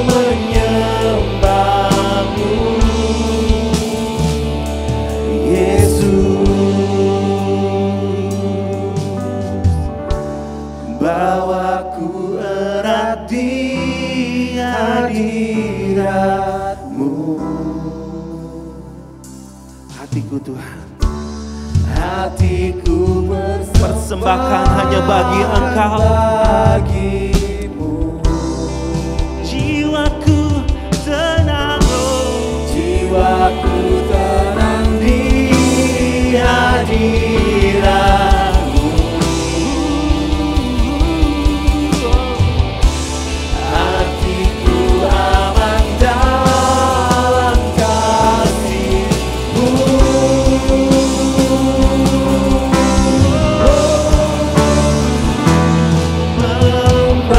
menyembahmu. Yesus, bawaku erat di hadirat-Mu. hatiku Tuhan, Hatiku persembahkan hanya bagi Engkau. bagimu. Jiwaku tenang, oh. Jiwaku tenang di hadirat-Mu. Hatiku aman dalam kasih-Mu. Membawa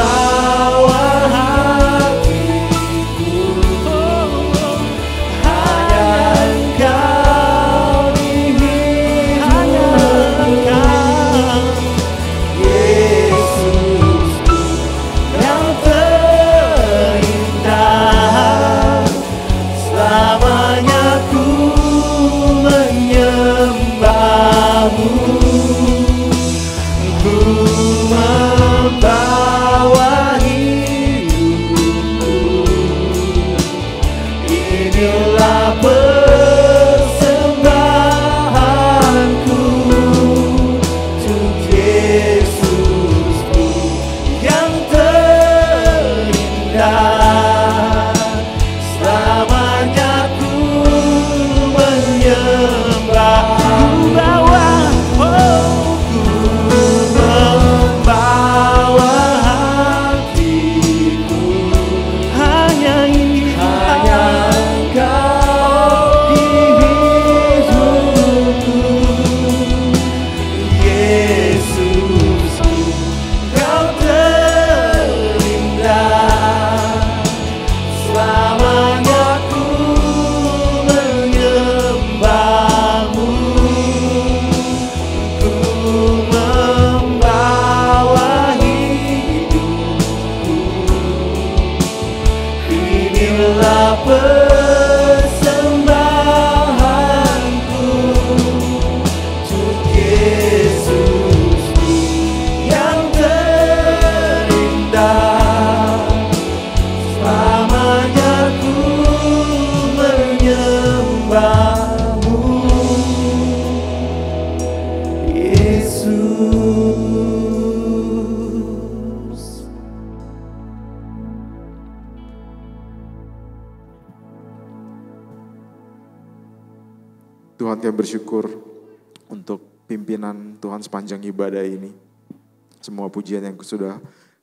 Tuhan kami bersyukur untuk pimpinan Tuhan sepanjang ibadah ini. Semua pujian yang sudah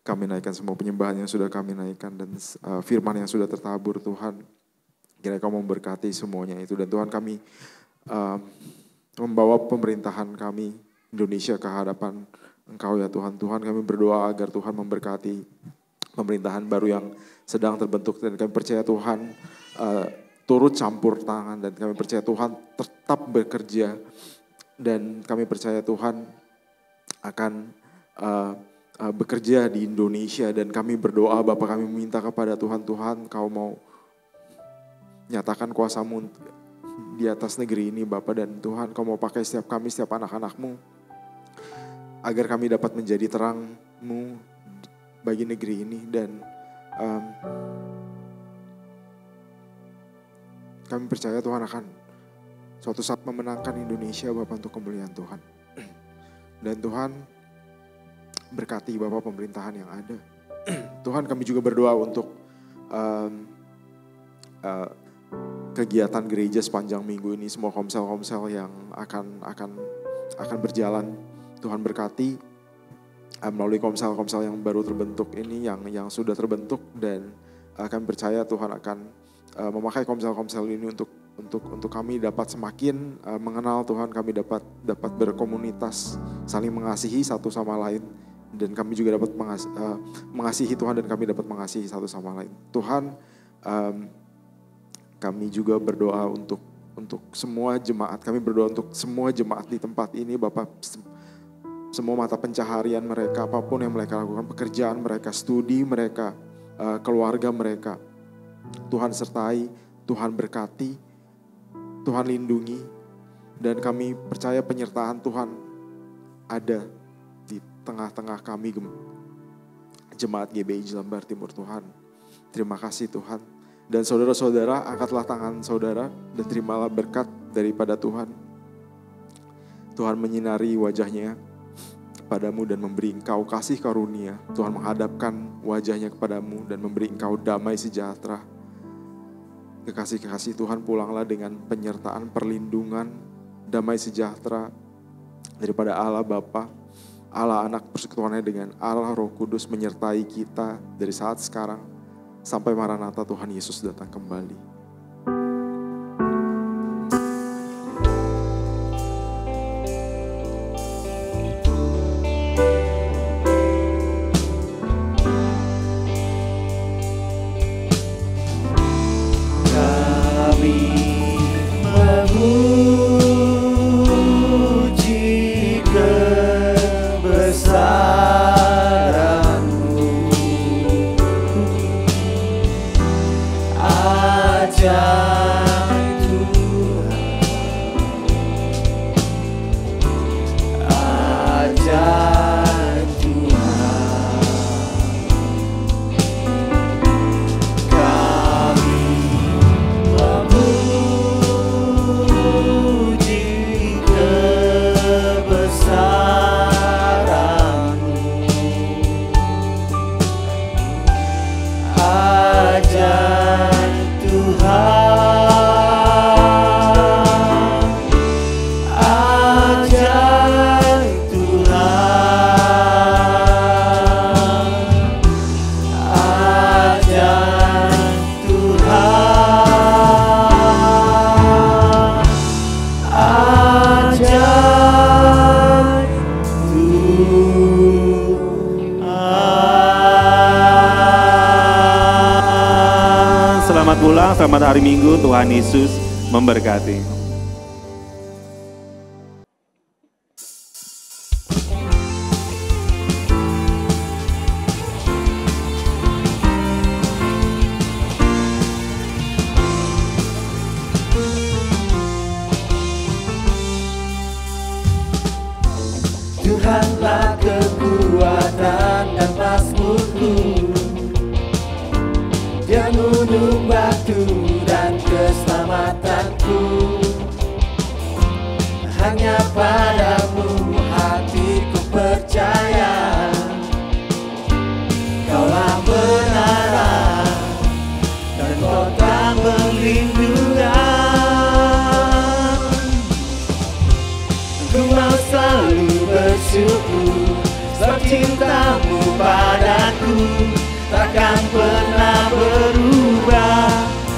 kami naikkan, semua penyembahan yang sudah kami naikkan, dan firman yang sudah tertabur Tuhan. Kiranya Kau memberkati semuanya itu. Dan Tuhan, kami membawa pemerintahan kami Indonesia ke hadapan Engkau ya Tuhan. Tuhan, kami berdoa agar Tuhan memberkati pemerintahan baru yang sedang terbentuk. Dan kami percaya Tuhan turut campur tangan, dan kami percaya Tuhan tetap bekerja. Dan kami percaya Tuhan akan bekerja di Indonesia. Dan kami berdoa Bapa, kami minta kepada Tuhan, Tuhan Kau mau nyatakan kuasa-Mu di atas negeri ini Bapa. Dan Tuhan Kau mau pakai setiap kami, setiap anak-anak-Mu, agar kami dapat menjadi terang-Mu bagi negeri ini. Dan kami percaya Tuhan akan suatu saat memenangkan Indonesia Bapa untuk kemuliaan Tuhan. Dan Tuhan berkati Bapa pemerintahan yang ada. Tuhan, kami juga berdoa untuk kegiatan gereja sepanjang minggu ini, semua komsel-komsel yang akan berjalan. Tuhan berkati melalui komsel-komsel yang baru terbentuk ini, yang sudah terbentuk. Dan kami percaya Tuhan akan memakai komsel-komsel ini untuk kami dapat semakin mengenal Tuhan, kami dapat berkomunitas, saling mengasihi satu sama lain. Dan kami juga dapat mengasihi Tuhan, dan kami dapat mengasihi satu sama lain. Tuhan, kami juga berdoa untuk semua jemaat. Kami berdoa untuk semua jemaat di tempat ini Bapak. Semua mata pencaharian mereka, apapun yang mereka lakukan, pekerjaan mereka, studi mereka, keluarga mereka, Tuhan sertai, Tuhan berkati, Tuhan lindungi. Dan kami percaya penyertaan Tuhan ada di tengah-tengah kami jemaat GBI Jelambar Timur Tuhan. Terima kasih Tuhan. Dan saudara-saudara, angkatlah tangan saudara dan terimalah berkat daripada Tuhan. Tuhan menyinari wajahnya kepadamu dan memberi engkau kasih karunia. Tuhan menghadapkan wajahnya kepadamu dan memberi engkau damai sejahtera. Kekasih-kekasih Tuhan, pulanglah dengan penyertaan, perlindungan, damai sejahtera daripada Allah Bapa, Allah Anak, persekutuannya dengan Allah Roh Kudus menyertai kita dari saat sekarang sampai Maranatha Tuhan Yesus datang kembali. Selamat pulang, selamat hari Minggu, Tuhan Yesus memberkati. Tuhanlah kekuatan dan mazmurku, Dia gunung batu dan keselamatanku. Hanya padamu hatiku percaya, Kaulah menara dan kota perlindungan. bersyukur, sebab cintamu padaku takkan pernah berubah.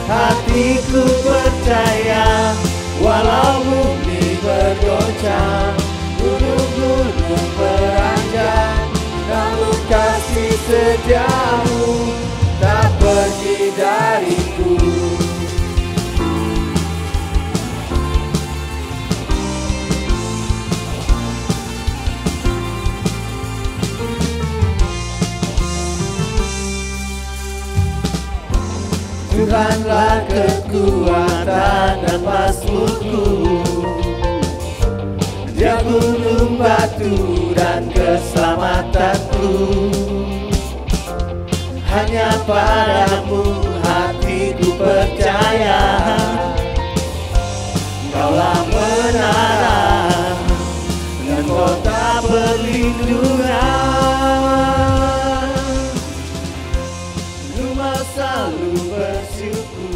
Hatiku percaya, walau bumi bergoncang, gunung-gunung beranjak, namun kasih setiamu tak pergi dariku. Tuhanlah kekuatan dan mazmurku, Dia gunung batu dan keselamatanku. Hanya padamu hatiku percaya, Kaulah menara dan kota perlindungan. Rumah selalu bersyukur,